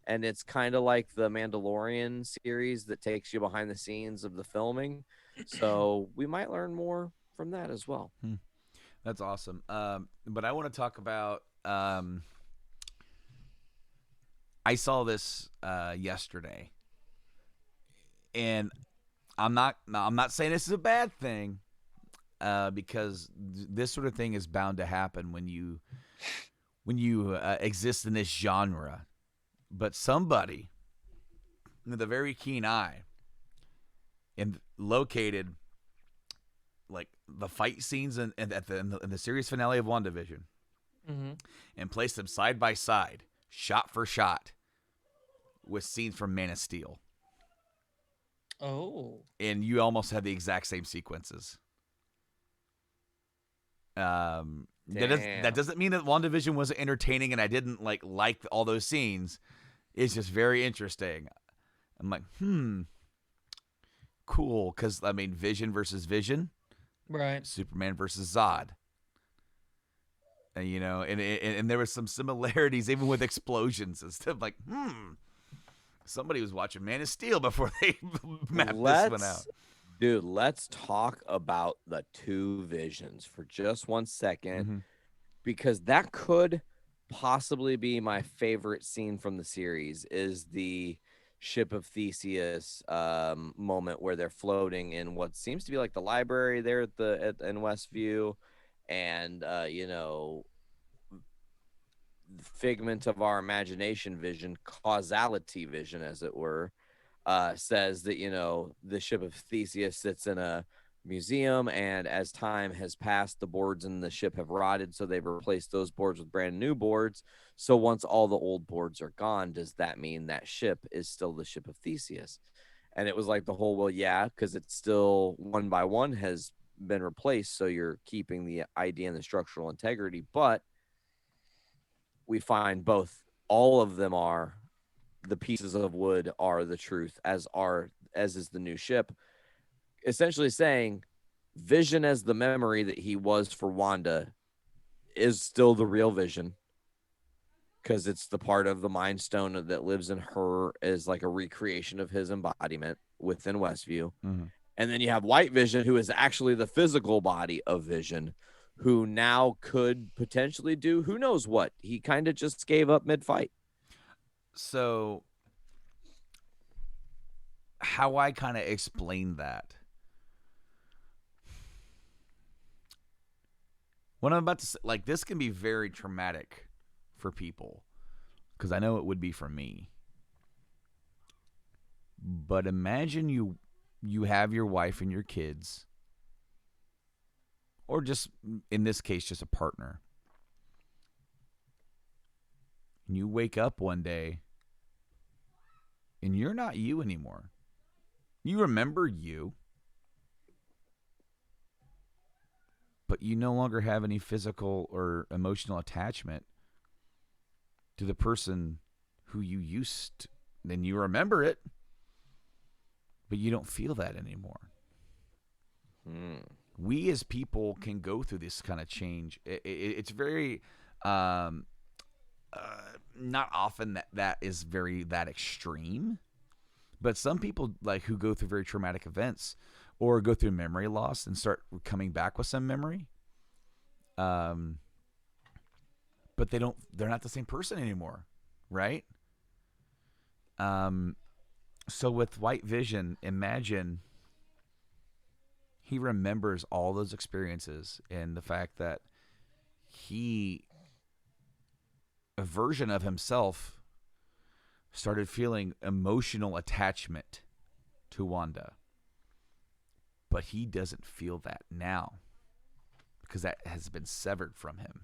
and it's kind of like the Mandalorian series that takes you behind the scenes of the filming. So we might learn more from that as well. That's awesome. But I want to talk about. I saw this yesterday, and I'm not saying this is a bad thing, because this sort of thing is bound to happen when you exist in this genre. But somebody with a very keen eye and located like the fight scenes in the series finale of WandaVision, and placed them side by side, shot for shot, with scenes from Man of Steel. Oh. And you almost had the exact same sequences. That doesn't mean that WandaVision wasn't entertaining and I didn't like all those scenes. It's just very interesting. I'm like, cool, because I mean, Vision versus Vision, right? Superman versus Zod. And, and there were some similarities even with explosions and stuff. Like, somebody was watching Man of Steel before they mapped this one out. Dude, let's talk about the two visions for just 1 second, because that could possibly be my favorite scene from the series is the ship of Theseus moment where they're floating in what seems to be like the library there in Westview, and figment of our imagination vision, causality vision, as it were, says that, the ship of Theseus sits in a museum, and as time has passed, the boards in the ship have rotted, so they've replaced those boards with brand new boards. So once all the old boards are gone, does that mean that ship is still the ship of Theseus? And it was like the whole, well, yeah, because it's still one by one has been replaced, so you're keeping the idea and the structural integrity, but we find both, all of them are, the pieces of wood are the truth, as is the new ship, essentially saying Vision as the memory that he was for Wanda is still the real Vision, because it's the part of the Mind Stone that lives in her as like a recreation of his embodiment within Westview. Mm-hmm. And then you have White Vision, who is actually the physical body of Vision, who now could potentially do who knows what. He kind of just gave up mid-fight. So how I kind of explain that, what I'm about to say, like, this can be very traumatic for people, because I know it would be for me. But imagine you have your wife and your kids, or just, in this case, just a partner. And you wake up one day and you're not you anymore. You remember you, but you no longer have any physical or emotional attachment to the person who you used to. Then you remember it, but you don't feel that anymore. We as people can go through this kind of change. It's very not often that is very that extreme, but some people, like, who go through very traumatic events or go through memory loss and start coming back with some memory, but they're not the same person anymore, right? So with White Vision, imagine he remembers all those experiences, and the fact that a version of himself started feeling emotional attachment to Wanda. But he doesn't feel that now, because that has been severed from him.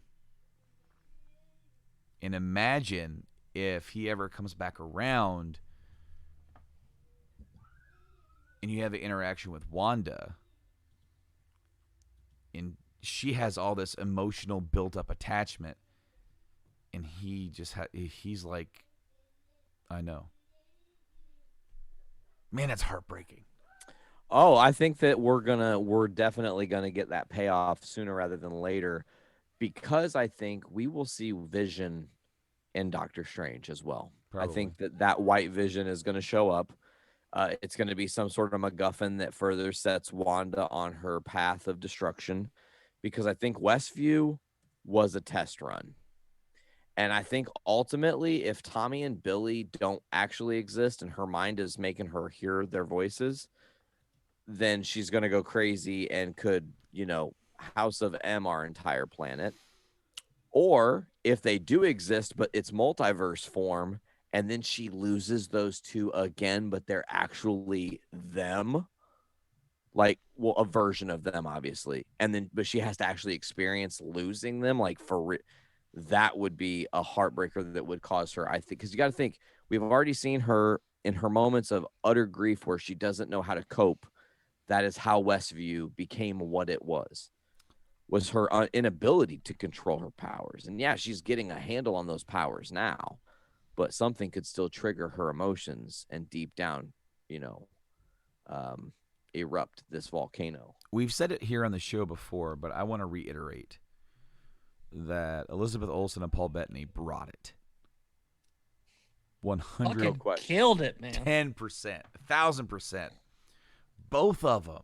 And imagine if he ever comes back around and you have the interaction with Wanda, and she has all this emotional built-up attachment, and he's like, I know. Man, that's heartbreaking. Oh, I think that we're definitely gonna get that payoff sooner rather than later, because I think we will see Vision in Doctor Strange as well. Probably. I think that White Vision is going to show up. It's going to be some sort of MacGuffin that further sets Wanda on her path of destruction, because I think Westview was a test run. And I think ultimately, if Tommy and Billy don't actually exist and her mind is making her hear their voices, then she's going to go crazy and could, House of M our entire planet. Or if they do exist, but it's multiverse form, and then she loses those two again, but they're actually them, like, well, a version of them, obviously. And then, but she has to actually experience losing them, like, that would be a heartbreaker that would cause her, I think, because you got to think, we've already seen her in her moments of utter grief where she doesn't know how to cope. That is how Westview became what it was her inability to control her powers. And yeah, she's getting a handle on those powers now, but something could still trigger her emotions and deep down, erupt this volcano. We've said it here on the show before, but I want to reiterate that Elizabeth Olsen and Paul Bettany brought it. 100, killed it, man. 10%, 1,000%. Both of them.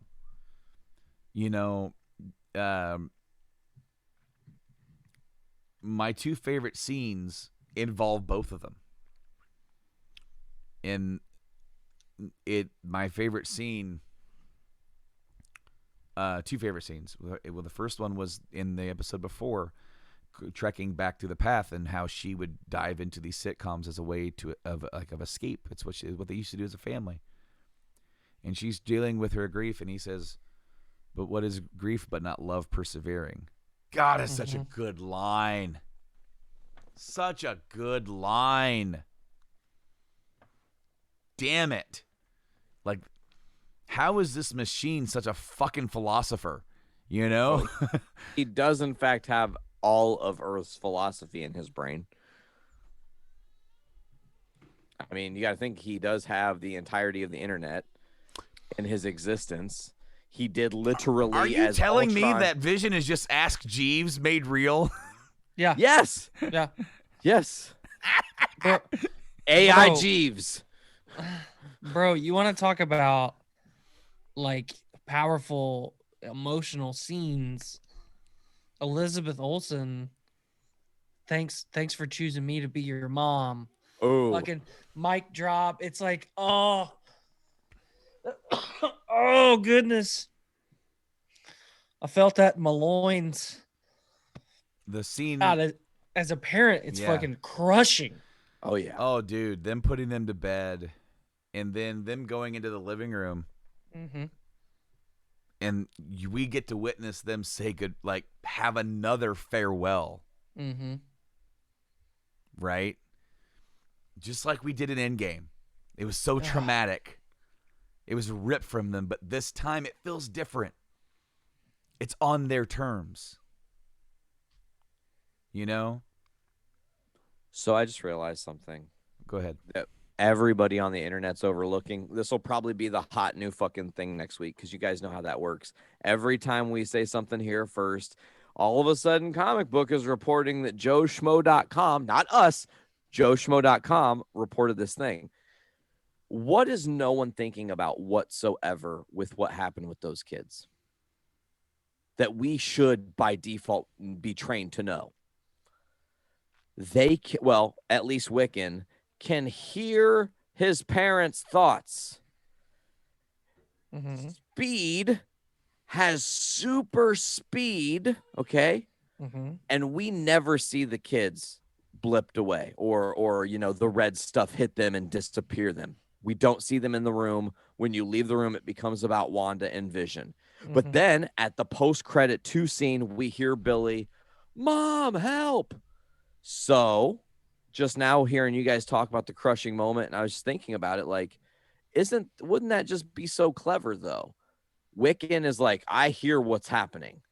my two favorite scenes involve both of them. And my favorite scene, two favorite scenes. Well, the first one was in the episode before, trekking back through the path, and how she would dive into these sitcoms as a way of escape. It's what they used to do as a family. And she's dealing with her grief, and he says, "But what is grief but not love persevering?" God, it's such a good line. Such a good line. Damn it. Like, how is this machine such a fucking philosopher? You know? He does, in fact, have all of Earth's philosophy in his brain. I mean, you got to think he does have the entirety of the internet in his existence. He did literally. Are you telling me Ultron. that Vision is just Ask Jeeves made real? Yeah. Yes. Yeah. Yes. Bro, AI Bro. Jeeves. bro, you want to talk about like powerful emotional scenes? Elizabeth Olsen, thanks for choosing me to be your mom. Oh. Fucking mic drop. It's like, oh goodness. I felt that in my loins. The scene. God, as a parent, it's Yeah. fucking crushing. Oh, yeah. Oh, dude, them putting them to bed, and then them going into the living room, and we get to witness them say have another farewell. Right? Just like we did in Endgame. It was so traumatic. It was ripped from them, but this time it feels different. It's on their terms. You know? So I just realized something. Go ahead. That everybody on the internet's overlooking. This will probably be the hot new fucking thing next week, because you guys know how that works. Every time we say something here first, all of a sudden Comic Book is reporting that JoeSchmo.com, not us, JoeSchmo.com reported this thing. What is no one thinking about whatsoever with what happened with those kids that we should by default be trained to know? Well, at least Wiccan can hear his parents' thoughts. Speed has super speed, okay? And we never see the kids blipped away or the red stuff hit them and disappear them. We don't see them in the room. When you leave the room, it becomes about Wanda and Vision. But then at the post-credit 2 scene, we hear Billy, "Mom, help." So just now hearing you guys talk about the crushing moment, and I was just thinking about it, like, wouldn't that just be so clever though? Wiccan is like, I hear what's happening.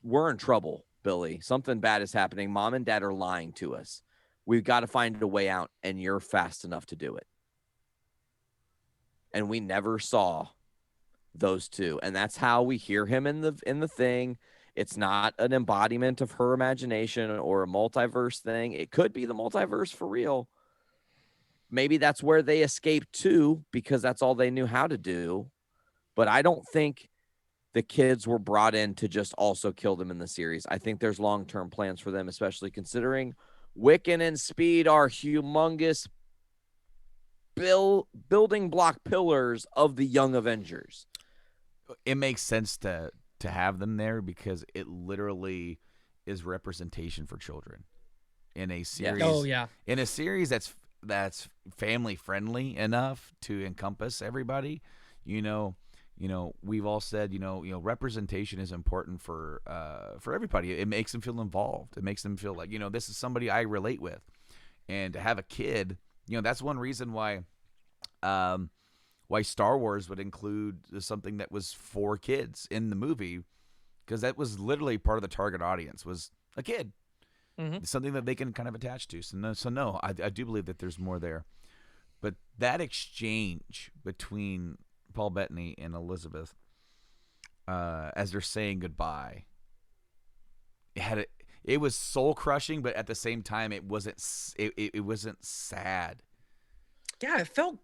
We're in trouble, Billy. Something bad is happening. Mom and Dad are lying to us. We've got to find a way out, and you're fast enough to do it. And we never saw those two. And that's how we hear him in the thing. It's not an embodiment of her imagination or a multiverse thing. It could be the multiverse for real. Maybe that's where they escaped to, because that's all they knew how to do. But I don't think the kids were brought in to just also kill them in the series. I think there's long-term plans for them, especially considering Wiccan and Speed are humongous building block pillars of the Young Avengers. It makes sense to have them there, because it literally is representation for children in a series. Oh yeah. In a series that's family friendly enough to encompass everybody. We've all said, representation is important for everybody. It makes them feel involved. It makes them feel like, this is somebody I relate with. And to have a kid, that's one reason why Star Wars would include something that was for kids in the movie, because that was literally part of the target audience was a kid. It's something that they can kind of attach to. So I do believe that there's more there. But that exchange between Paul Bettany and Elizabeth, as they're saying goodbye, it was soul crushing, but at the same time, it wasn't sad. Yeah, it felt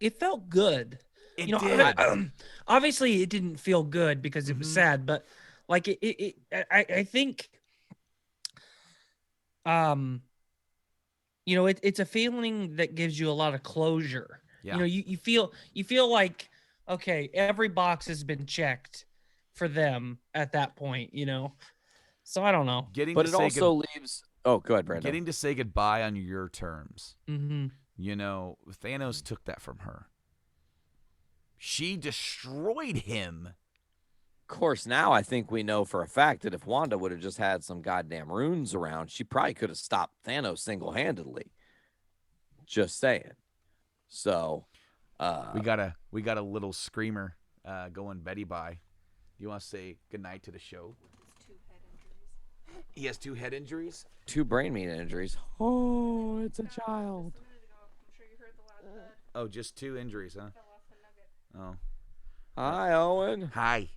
good. It did. Obviously, it didn't feel good because it was sad, but like I think it's a feeling that gives you a lot of closure. Yeah. You feel like, okay, every box has been checked for them at that point, So I don't know. But it also leaves. Oh, go ahead, Brando. Getting to say goodbye on your terms. Mm-hmm. Thanos took that from her. She destroyed him. Of course, now I think we know for a fact that if Wanda would have just had some goddamn runes around, she probably could have stopped Thanos single-handedly. Just saying. So, we got a little screamer going Betty by. You want to say goodnight to the show? He has 2 head injuries. 2 brain meat injuries. Oh, it's a child. Oh, just 2 injuries, huh? Oh. Hi, Owen. Hi.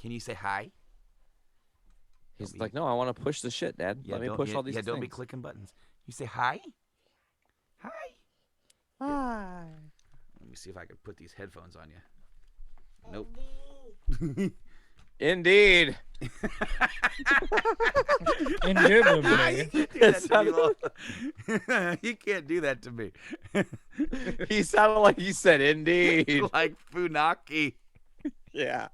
Can you say hi? He's like, no, I want to push the shit, Dad. Let me push all these things. Don't be clicking buttons. You say hi? Hi. Hi. Let me see if I can put these headphones on you. Nope. Indeed. Indubitably. You can't do that to me. He sounded like he said indeed. Like Funaki. Yeah.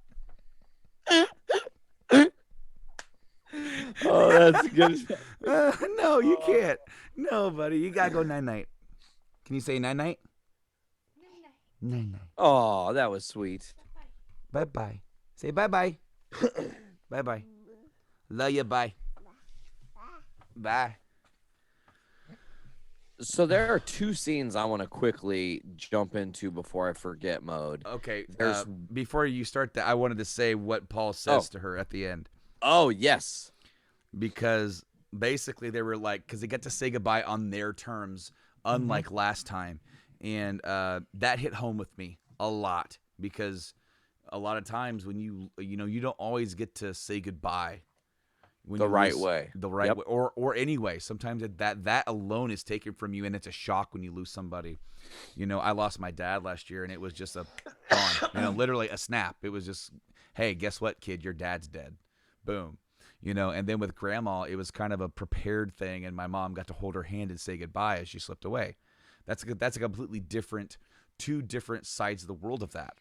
Oh, that's good. No, you can't. No, buddy. You got to go night-night. Can you say night-night? Night-night. Oh, that was sweet. Bye-bye. Say bye-bye. Bye-bye. Love you. Bye. Bye. So there are 2 scenes I want to quickly jump into before I forget mode. Okay. Before you start that, I wanted to say what Paul says to her at the end. Oh, yes. Because basically they were like, because they get to say goodbye on their terms, unlike last time. And that hit home with me a lot, because a lot of times when you don't always get to say goodbye when the right way. Way, or anyway. Sometimes that alone is taken from you, and it's a shock when you lose somebody. I lost my dad last year, and it was just a gone. Literally a snap. It was just, hey, guess what, kid? Your dad's dead. Boom. And then with Grandma, it was kind of a prepared thing, and my mom got to hold her hand and say goodbye as she slipped away. That's a completely different, 2 different sides of the world of that.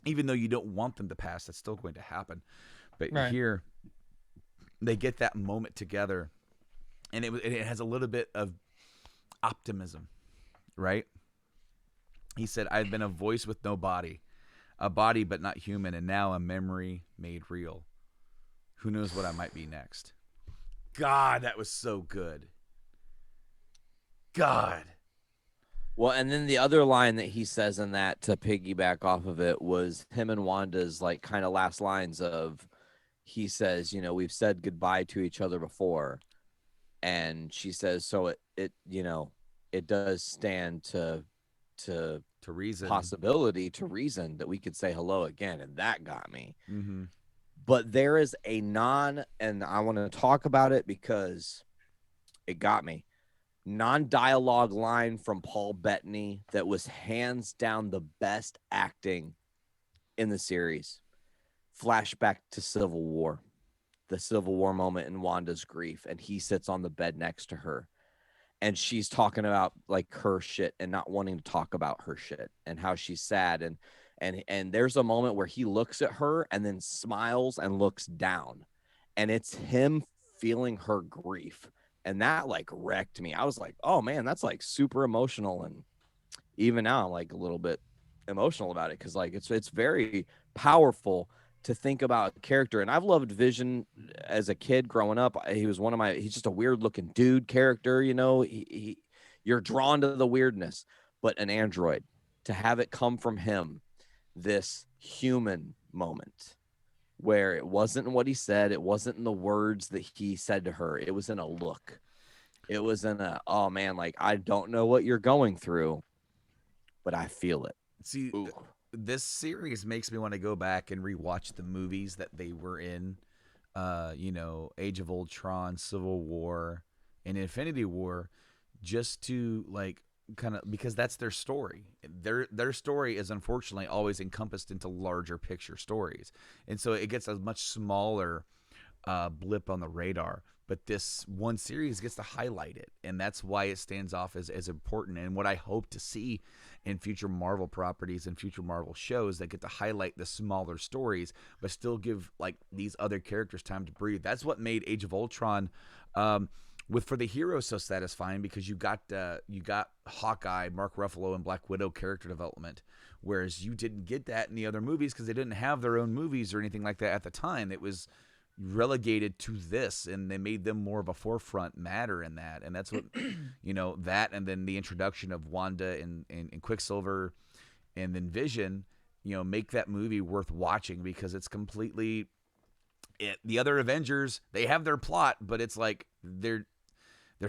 Even though you don't want them to pass, that's still going to happen. But here, they get that moment together, and it has a little bit of optimism, right? He said, I've been a voice with no body, a body but not human, and now a memory made real. Who knows what I might be next? God, that was so good. God. Well, and then the other line that he says in that, to piggyback off of it, was him and Wanda's like kind of last lines of, he says, we've said goodbye to each other before. And she says, so it does stand to reason, possibility, to reason that we could say hello again. And that got me. Mm-hmm. But there is a and I want to talk about it because it got me. Non-dialogue line from Paul Bettany that was hands down the best acting in the series. Flashback to Civil War, the Civil War moment in Wanda's grief, and he sits on the bed next to her, and she's talking about like her shit and not wanting to talk about her shit and how she's sad, and there's a moment where he looks at her and then smiles and looks down, and it's him feeling her grief. And that like wrecked me. I was like, oh man, that's like super emotional. And even now I'm like a little bit emotional about it, because like it's very powerful to think about a character. And I've loved Vision as a kid growing up. He was he's just a weird looking dude character, you're drawn to the weirdness. But an android, to have it come from him, this human moment where it wasn't in what he said, it wasn't in the words that he said to her, it was in a look. It was in a, oh man, like, I don't know what you're going through, but I feel it. See, this series makes me want to go back and rewatch the movies that they were in, Age of Ultron, Civil War, and Infinity War, just to like kind of, because that's their story. Their story is unfortunately always encompassed into larger picture stories, and so it gets a much smaller blip on the radar. but this one series gets to highlight it, and that's why it stands off as important. And what I hope to see in future Marvel properties and future Marvel shows that get to highlight the smaller stories, but still give like these other characters time to breathe. That's what made Age of Ultron, for the heroes so satisfying, because you got Hawkeye, Mark Ruffalo, and Black Widow character development, whereas you didn't get that in the other movies because they didn't have their own movies or anything like that at the time. It was relegated to this, and they made them more of a forefront matter in that. And that's what that, and then the introduction of Wanda and Quicksilver and then Vision, make that movie worth watching, because it's completely the other Avengers, they have their plot, but it's like there's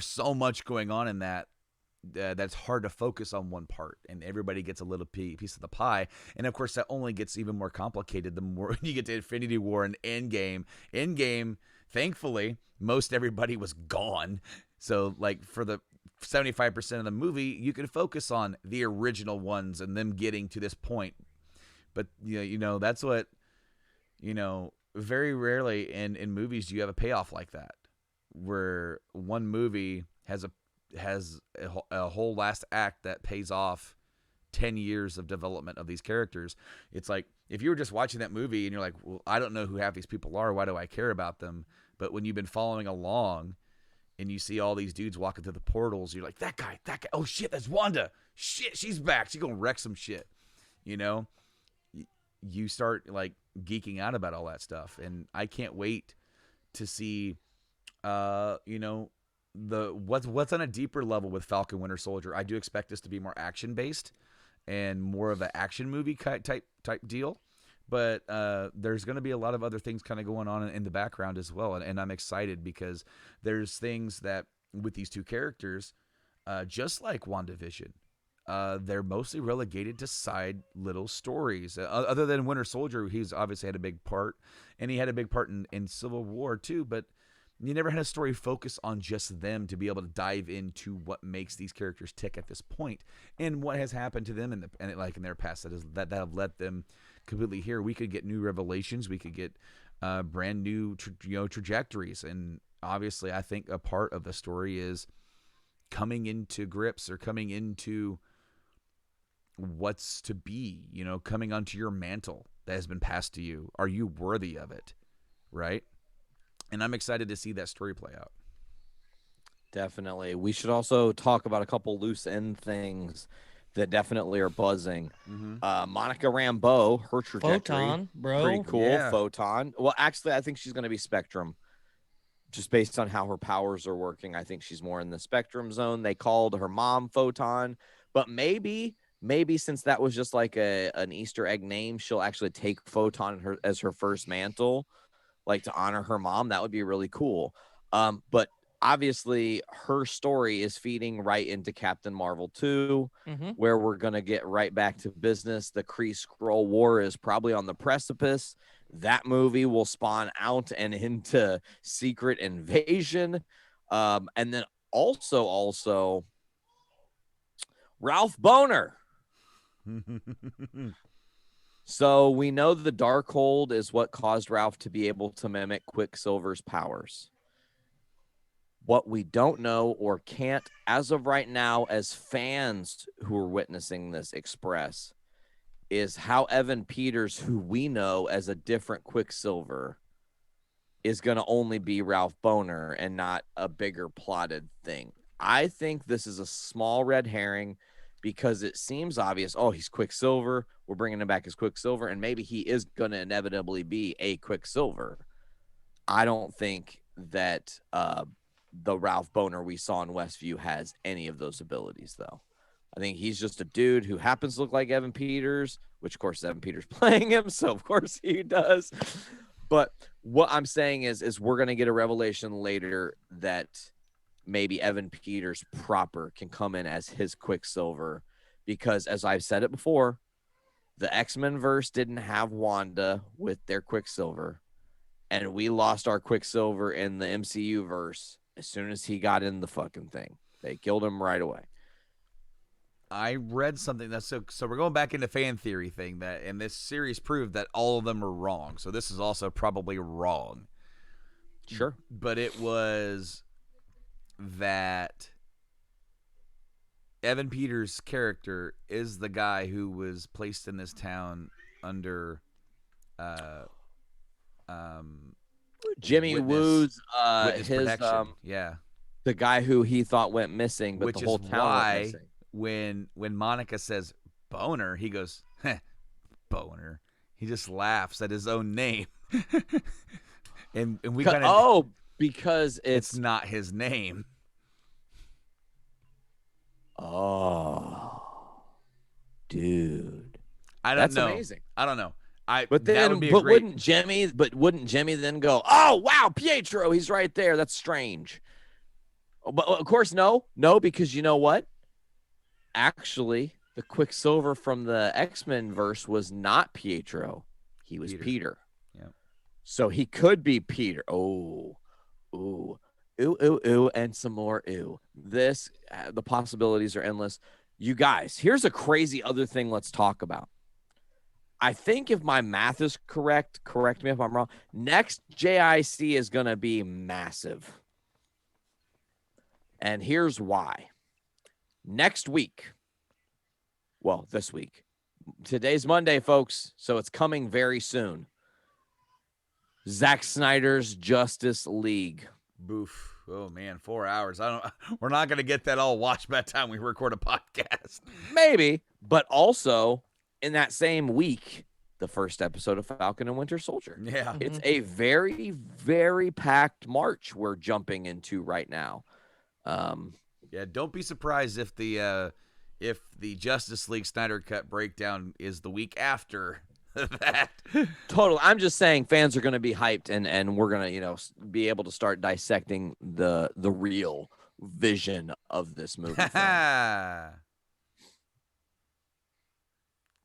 so much going on in that that's hard to focus on one part, and everybody gets a little piece of the pie. And of course, that only gets even more complicated the more you get to Infinity War and Endgame. Endgame, thankfully, most everybody was gone, so like for the 75% of the movie, you can focus on the original ones and them getting to this point. But that's what very rarely in movies do you have a payoff like that, where one movie has a whole last act that pays off 10 years of development of these characters. It's like, if you were just watching that movie and you're like, well, I don't know who half these people are, why do I care about them? But when you've been following along and you see all these dudes walking through the portals, you're like, that guy, oh shit, that's Wanda. Shit, she's back. She's gonna wreck some shit. You start like geeking out about all that stuff. And I can't wait to see what's on a deeper level with Falcon Winter Soldier. I do expect this to be more action based and more of an action movie type deal, but there's going to be a lot of other things kind of going on in the background as well, and I'm excited because there's things that with these two characters, just like WandaVision, they're mostly relegated to side little stories. Other than Winter Soldier, he's obviously had a big part, and he had a big part in Civil War too, but you never had a story focus on just them to be able to dive into what makes these characters tick at this point and what has happened to them in their past that have led them completely here. We could get new revelations. We could get brand new trajectories. And obviously, I think a part of the story is coming into grips or coming into what's to be, coming onto your mantle that has been passed to you. Are you worthy of it? Right? And I'm excited to see that story play out. Definitely. We should also talk about a couple loose end things that definitely are buzzing. Mm-hmm. Monica Rambeau, her trajectory. Photon, bro. Pretty cool. Yeah. Photon. Well, actually, I think she's going to be Spectrum. Just based on how her powers are working, I think she's more in the Spectrum zone. They called her mom Photon. But maybe since that was just like an Easter egg name, she'll actually take Photon as her first mantle, like to honor her mom. That would be really cool. But obviously her story is feeding right into Captain Marvel 2, where we're going to get right back to business. The Kree-Skrull War is probably on the precipice. That movie will spawn out and into Secret Invasion. And then also Ralph Boner. So we know the Darkhold is what caused Ralph to be able to mimic Quicksilver's powers. What we don't know or can't, as of right now, as fans who are witnessing this express, is how Evan Peters, who we know as a different Quicksilver, is going to only be Ralph Boner and not a bigger plotted thing. I think this is a small red herring, because it seems obvious, he's Quicksilver, we're bringing him back as Quicksilver, and maybe he is going to inevitably be a Quicksilver. I don't think that the Ralph Boner we saw in Westview has any of those abilities, though. I think he's just a dude who happens to look like Evan Peters, which, of course, Evan Peters playing him, so of course he does. But what I'm saying is we're going to get a revelation later that maybe Evan Peters proper can come in as his Quicksilver, because as I've said it before, the X-Men verse didn't have Wanda with their Quicksilver, and we lost our Quicksilver in the MCU verse as soon as he got in the fucking thing. They killed him right away. I read something that's so we're going back into fan theory thing that, and this series proved that all of them are wrong. So this is also probably wrong. Sure. But it was that Evan Peters' character is the guy who was placed in this town under Jimmy witness Woo's witness his protection. Yeah. the guy who he thought went missing, but Which the whole is town went why missing. when Monica says boner, he goes, "Heh, boner." He just laughs at his own name. and we kind of because it's not his name. Oh, dude, I don't that's know. amazing. I don't know. But that then, would be a but great. wouldn't Jimmy then go, "Oh wow, Pietro, he's right there. That's strange." But of course, no, because you know what? Actually, the Quicksilver from the X-Men verse was not Pietro. He was Peter. Yeah. So he could be Peter. Oh, ooh, and some more ooh. This, the possibilities are endless. You guys, here's a crazy other thing let's talk about. I think if my math is correct me if I'm wrong, next JIC is going to be massive. And here's why. Next week, well, this week, today's Monday, folks, so it's coming very soon. Zack Snyder's Justice League. Boof. Oh man, 4 hours. We're not gonna get that all watched by the time we record a podcast. Maybe, but also in that same week, the first episode of Falcon and Winter Soldier. Yeah. It's a very, very packed March we're jumping into right now. Yeah, don't be surprised if the Justice League Snyder Cut breakdown is the week after that. Totally. I'm just saying fans are going to be hyped and we're going to, be able to start dissecting the real vision of this movie.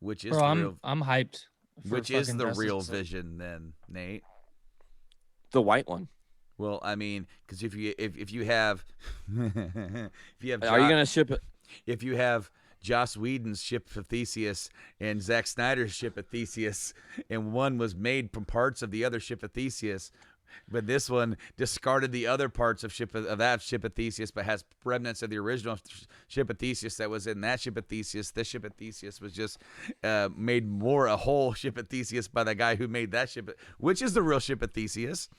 Which is Bro, the real I'm hyped. for which is fucking the Justice real League. vision then, Nate? The white one. Well, I mean, because if you have if you have Are you going to ship it? if you have Joss Whedon's Ship of Theseus and Zack Snyder's Ship of Theseus, and one was made from parts of the other Ship of Theseus, but this one discarded the other parts of that Ship of Theseus, but has remnants of the original Ship of Theseus that was in that Ship of Theseus. This Ship of Theseus was just made more a whole Ship of Theseus by the guy who made that ship, which is the real Ship of Theseus.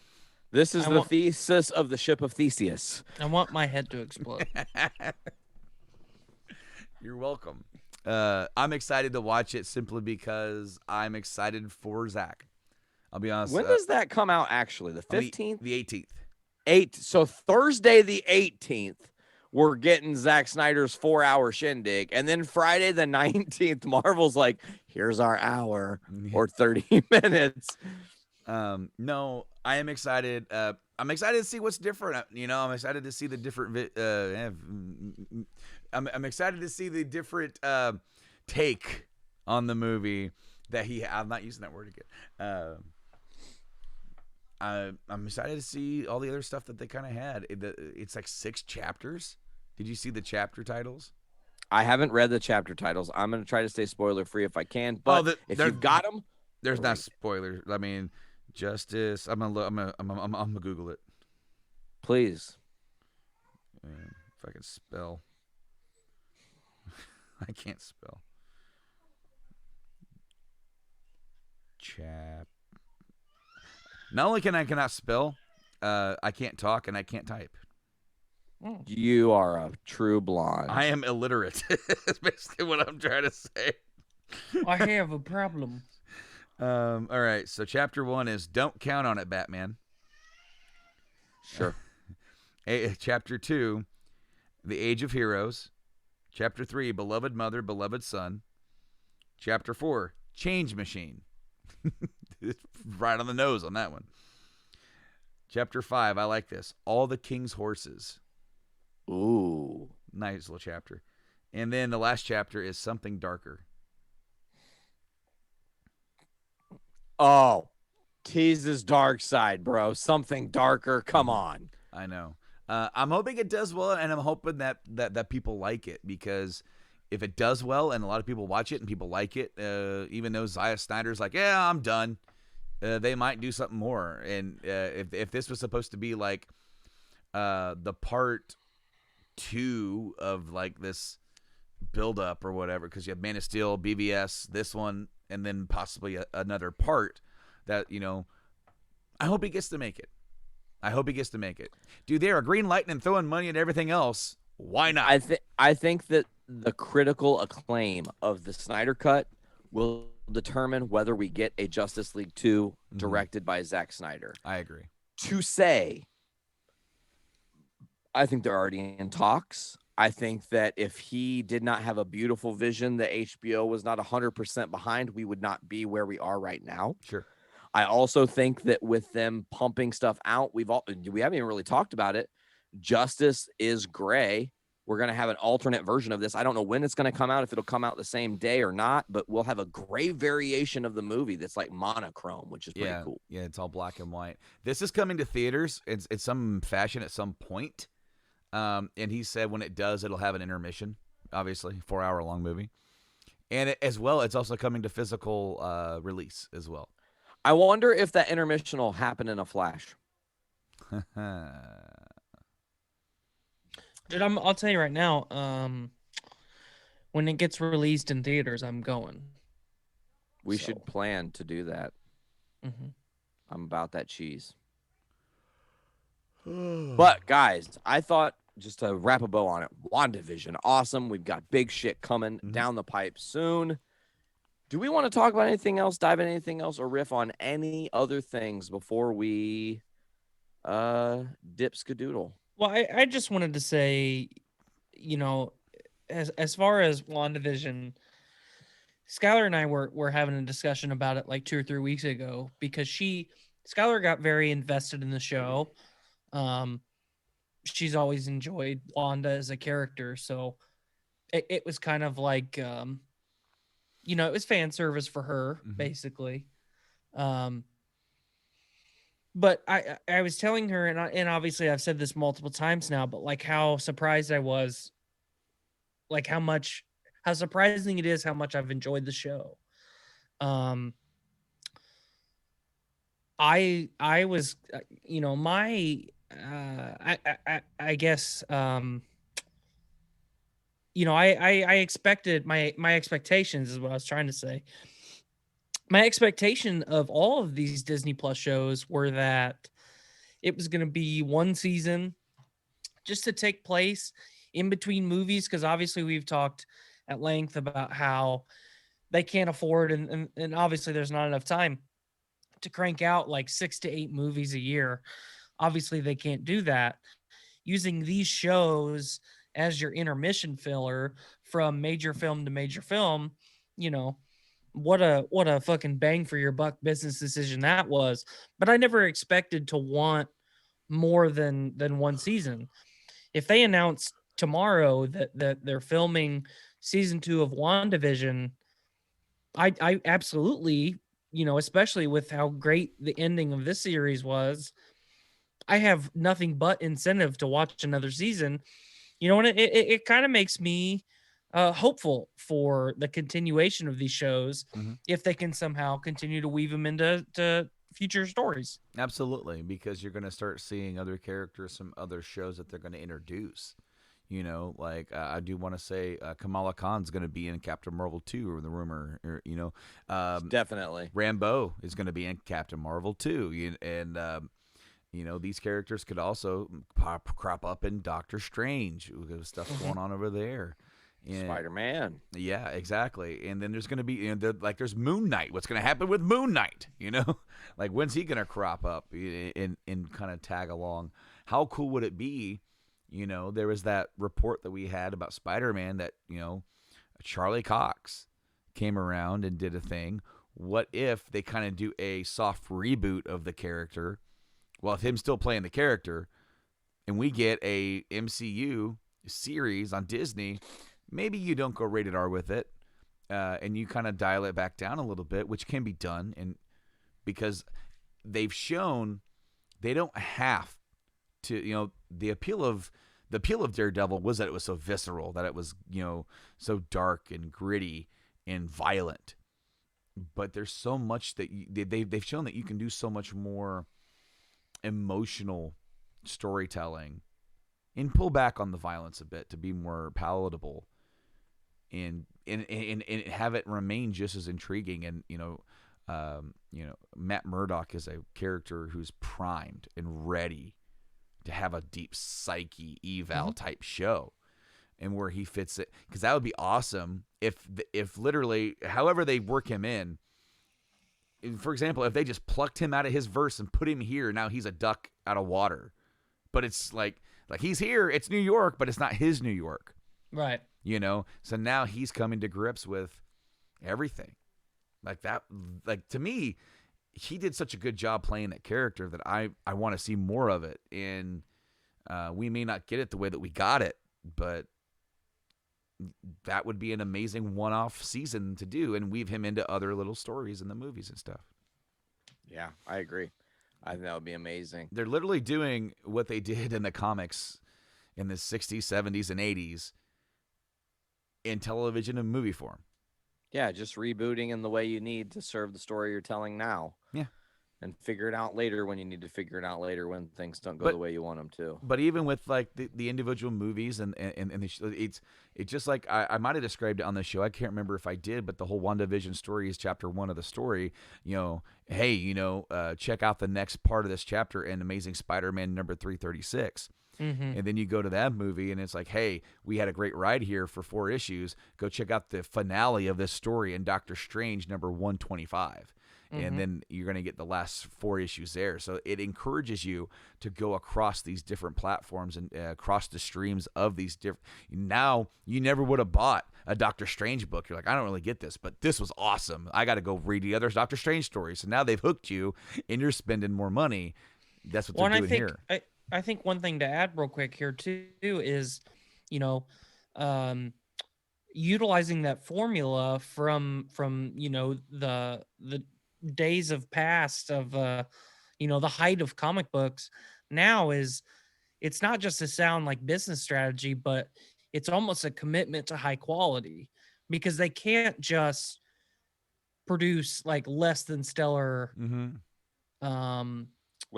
This is the thesis of the Ship of Theseus. I want my head to explode. You're welcome. I'm excited to watch it simply because I'm excited for Zach. I'll be honest. When does that come out, actually? The 15th? The 18th. 8th. So Thursday the 18th, we're getting Zack Snyder's 4-hour shindig. And then Friday the 19th, Marvel's like, here's our hour or 30 minutes. No, I am excited. I'm excited to see what's different. I'm excited to see the different. I'm excited to see the different take on the movie that I'm not using that word again. I'm excited to see all the other stuff that they kind of had. It's like 6 chapters. Did you see the chapter titles? I haven't read the chapter titles. I'm going to try to stay spoiler free if I can. But if you've got them, there's not spoilers. I mean, Justice. I'm gonna Google it. Please. If I can spell. I can't spell. Not only cannot spell, I can't talk and I can't type. You are a true blonde. I am illiterate. That's basically what I'm trying to say. I have a problem. All right, so chapter 1 is Don't Count on It, Batman. Sure. Chapter 2, The Age of Heroes. Chapter 3, Beloved Mother, Beloved Son. Chapter 4, Change Machine. It's right on the nose on that one. Chapter 5, I like this. All the King's Horses. Ooh. Nice little chapter. And then the last chapter is Something Darker. Oh, tease his dark side, bro. Something darker. Come on. I know. I'm hoping it does well, and I'm hoping that people like it, because if it does well and a lot of people watch it and people like it, even though Zack Snyder's like, yeah, I'm done, they might do something more. And if this was supposed to be like the part 2 of like this build up or whatever, because you have Man of Steel, BVS, this one, and then possibly another part that, I hope he gets to make it. Dude, they are green lighting and throwing money at everything else. Why not? I think that the critical acclaim of the Snyder Cut will determine whether we get a Justice League 2 directed by Zack Snyder. I agree. To say, I think they're already in talks. I think that if he did not have a beautiful vision that HBO was not 100% behind, we would not be where we are right now. Sure. I also think that with them pumping stuff out, we haven't even really talked about it. Justice is Gray. We're going to have an alternate version of this. I don't know when it's going to come out, if it'll come out the same day or not, but we'll have a gray variation of the movie that's like monochrome, which is pretty cool. Yeah, it's all black and white. This is coming to theaters in some fashion at some point. And he said when it does, it'll have an intermission, obviously, 4-hour long movie. And as well, it's also coming to physical release as well. I wonder if that intermission will happen in a flash. Dude, I'll tell you right now, when it gets released in theaters, I'm going. We should plan to do that. Mm-hmm. I'm about that cheese. But, guys, I thought, just to wrap a bow on it, WandaVision, awesome. We've got big shit coming down the pipe soon. Do we want to talk about anything else, dive into anything else, or riff on any other things before we dip skadoodle? Well, I just wanted to say, as far as WandaVision, Skylar and I were having a discussion about it like 2 or 3 weeks ago because Skylar got very invested in the show. She's always enjoyed Wanda as a character, so it was kind of like, it was fan service for her, basically. But I was telling her, and obviously I've said this multiple times now, but like how surprised I was, like how surprising it is how much I've enjoyed the show. I was, I guess, I expected my expectations is what I was trying to say. My expectation of all of these Disney Plus shows were that it was going to be one season just to take place in between movies. Cause obviously we've talked at length about how they can't afford, and obviously there's not enough time to crank out like 6 to 8 movies a year. Obviously they can't do that. Using these shows as your intermission filler from major film to major film, what a fucking bang for your buck business decision that was. But I never expected to want more than one season. If they announce tomorrow that they're filming season 2 of WandaVision, I absolutely, especially with how great the ending of this series was, I have nothing but incentive to watch another season. And it kind of makes me hopeful for the continuation of these shows if they can somehow continue to weave them into future stories. Absolutely, because you're going to start seeing other characters from other shows that they're going to introduce. I do want to say Kamala Khan's going to be in Captain Marvel 2, or the rumor, Definitely. Rambeau is going to be in Captain Marvel 2, and these characters could also crop up in Doctor Strange. There's stuff going on over there. And, Spider-Man. Yeah, exactly. And then there's going to be, there's Moon Knight. What's going to happen with Moon Knight? Like, when's he going to crop up and kind of tag along? How cool would it be? There was that report that we had about Spider-Man that, Charlie Cox came around and did a thing. What if they kind of do a soft reboot of the character? Well, with him still playing the character, and we get a MCU series on Disney, maybe you don't go rated R with it, and you kind of dial it back down a little bit, which can be done, and because they've shown they don't have to. The appeal of Daredevil was that it was so visceral, that it was so dark and gritty and violent. but there's so much that they've shown that you can do so much more emotional storytelling and pull back on the violence a bit to be more palatable and have it remain just as intriguing. And Matt Murdock is a character who's primed and ready to have a deep psyche eval type show, and where he fits it, because that would be awesome if literally however they work him in. For example, if they just plucked him out of his verse and put him here, now he's a duck out of water, but it's like he's here. It's New York, but it's not his New York. Right. So now he's coming to grips with everything like that. Like, to me, he did such a good job playing that character that I want to see more of it. And we may not get it the way that we got it, but that would be an amazing one-off season to do and weave him into other little stories in the movies and stuff. Yeah, I agree. I think that would be amazing. They're literally doing what they did in the comics in the 60s, 70s, and 80s in television and movie form. Yeah, just rebooting in the way you need to serve the story you're telling now. Yeah. And figure it out later when you need to figure it out later when things don't go the way you want them to. But even with like the individual movies and it's just like I might have described it on the show. I can't remember if I did, but the whole WandaVision story is chapter 1 of the story. Check out the next part of this chapter in Amazing Spider-Man number 336. And then you go to that movie and it's like, hey, we had a great ride here for 4 issues. Go check out the finale of this story in Doctor Strange number 125. And then you're going to get the last 4 issues there. So it encourages you to go across these different platforms and across the streams of these different. Now, you never would have bought a Doctor Strange book. You're like, I don't really get this, but this was awesome. I got to go read the other Doctor Strange stories. So now they've hooked you and you're spending more money. That's what they're doing here. I think one thing to add real quick here too is, utilizing that formula from the days of past of the height of comic books. Now it's not just a sound like business strategy, but it's almost a commitment to high quality, because they can't just produce like less than stellar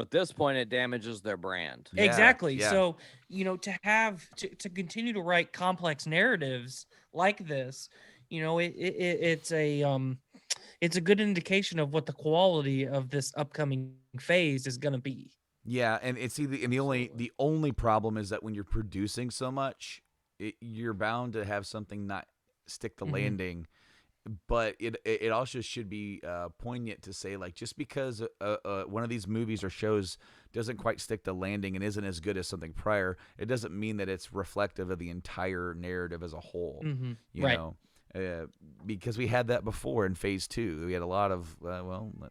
At this point, it damages their brand. Exactly. Yeah. So, to continue to write complex narratives like this, it's a good indication of what the quality of this upcoming phase is going to be. Yeah, and the only problem is that when you're producing so much, you're bound to have something not stick the landing. But it also should be poignant to say, like, just because one of these movies or shows doesn't quite stick the landing and isn't as good as something prior, it doesn't mean that it's reflective of the entire narrative as a whole. You know, because we had that before in Phase 2. We had a lot of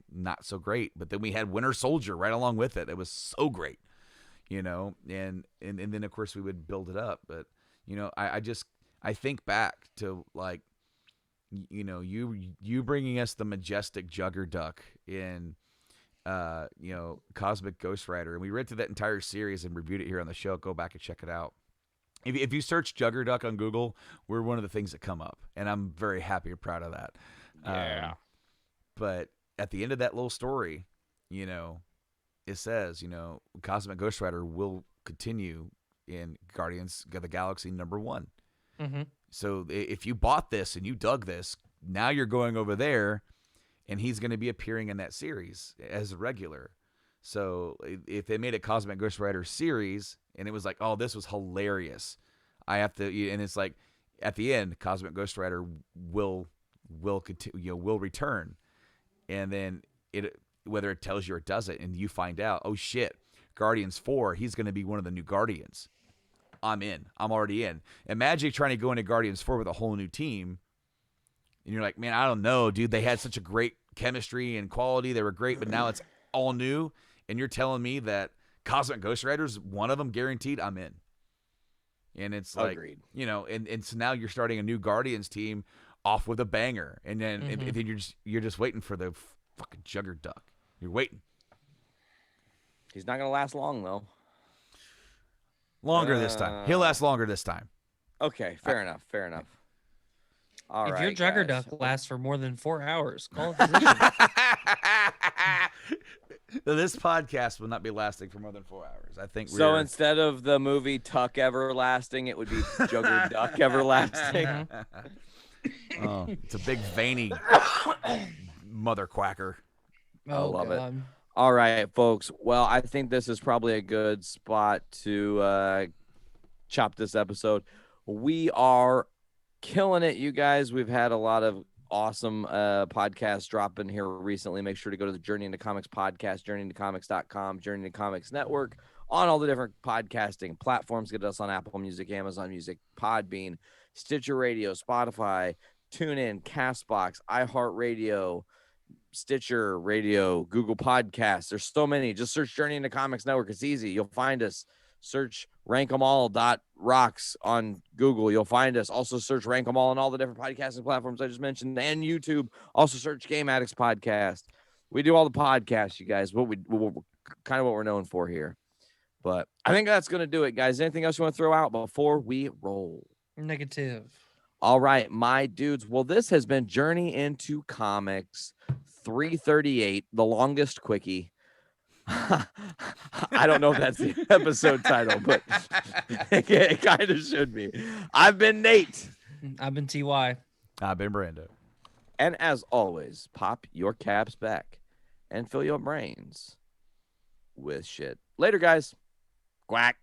not so great, but then we had Winter Soldier right along with it. It was so great, and then of course we would build it up. But I think back to, like, you bringing us the majestic Juggerduck in Cosmic Ghost Rider, and we read through that entire series and reviewed it here on the show. Go back and check it out. If you search Juggerduck on Google, we're one of the things that come up, and I'm very happy and proud of that. Yeah. But at the end of that little story, it says, Cosmic Ghost Rider will continue in Guardians of the Galaxy #1. So if you bought this and you dug this, now you're going over there, and he's going to be appearing in that series as a regular. So if they made a Cosmic Ghost Rider series and it was like, oh, this was hilarious, I have to, and it's like at the end, Cosmic Ghost Rider will continue, will return, and then whether it tells you or doesn't, and you find out, oh shit, Guardians 4, he's going to be one of the new Guardians. I'm in. I'm already in. Imagine trying to go into Guardians 4 with a whole new team, and you're like, man, I don't know, dude. They had such a great chemistry and quality. They were great, but now it's all new, and you're telling me that Cosmic Ghost Rider's one of them guaranteed? I'm in. And it's like, Agreed. And so now you're starting a new Guardians team off with a banger, and then and then you're just waiting for the fucking Juggerduck. You're waiting. He's not going to last long, though. Longer this time. He'll last longer this time. Okay, fair enough. All if right, your jugger guys. duck lasts for more than 4 hours, call a physician. This podcast will not be lasting for more than 4 hours. I think So we're... instead of the movie Tuck Everlasting, it would be Jugger Duck Everlasting. Oh, it's a big veiny mother quacker. Oh, love it. God. All right, folks. Well, I think this is probably a good spot to chop this episode. We are killing it, you guys. We've had a lot of awesome podcasts drop in here recently. Make sure to go to the Journey into Comics podcast, journeyintocomics.com, Journey into Comics Network, on all the different podcasting platforms. Get us on Apple Music, Amazon Music, Podbean, Stitcher Radio, Spotify, TuneIn, CastBox, iHeartRadio, Stitcher Radio, Google Podcasts. There's so many. Just search Journey into Comics Network. It's easy. You'll find us. Search rankemall.rocks on Google. You'll find us. Also search Rank 'em All on all the different podcasting platforms I just mentioned and YouTube. Also search Game Addicts Podcast. We do all the podcasts, you guys. We're kind of what we're known for here. But I think that's going to do it, guys. Anything else you want to throw out before we roll? Negative. All right, my dudes. Well, this has been Journey into Comics 338, the longest quickie. I don't know if that's the episode title, but it kind of should be. I've been Nate. I've been TY. I've been Brando. And as always, pop your caps back and fill your brains with shit. Later, guys. Quack.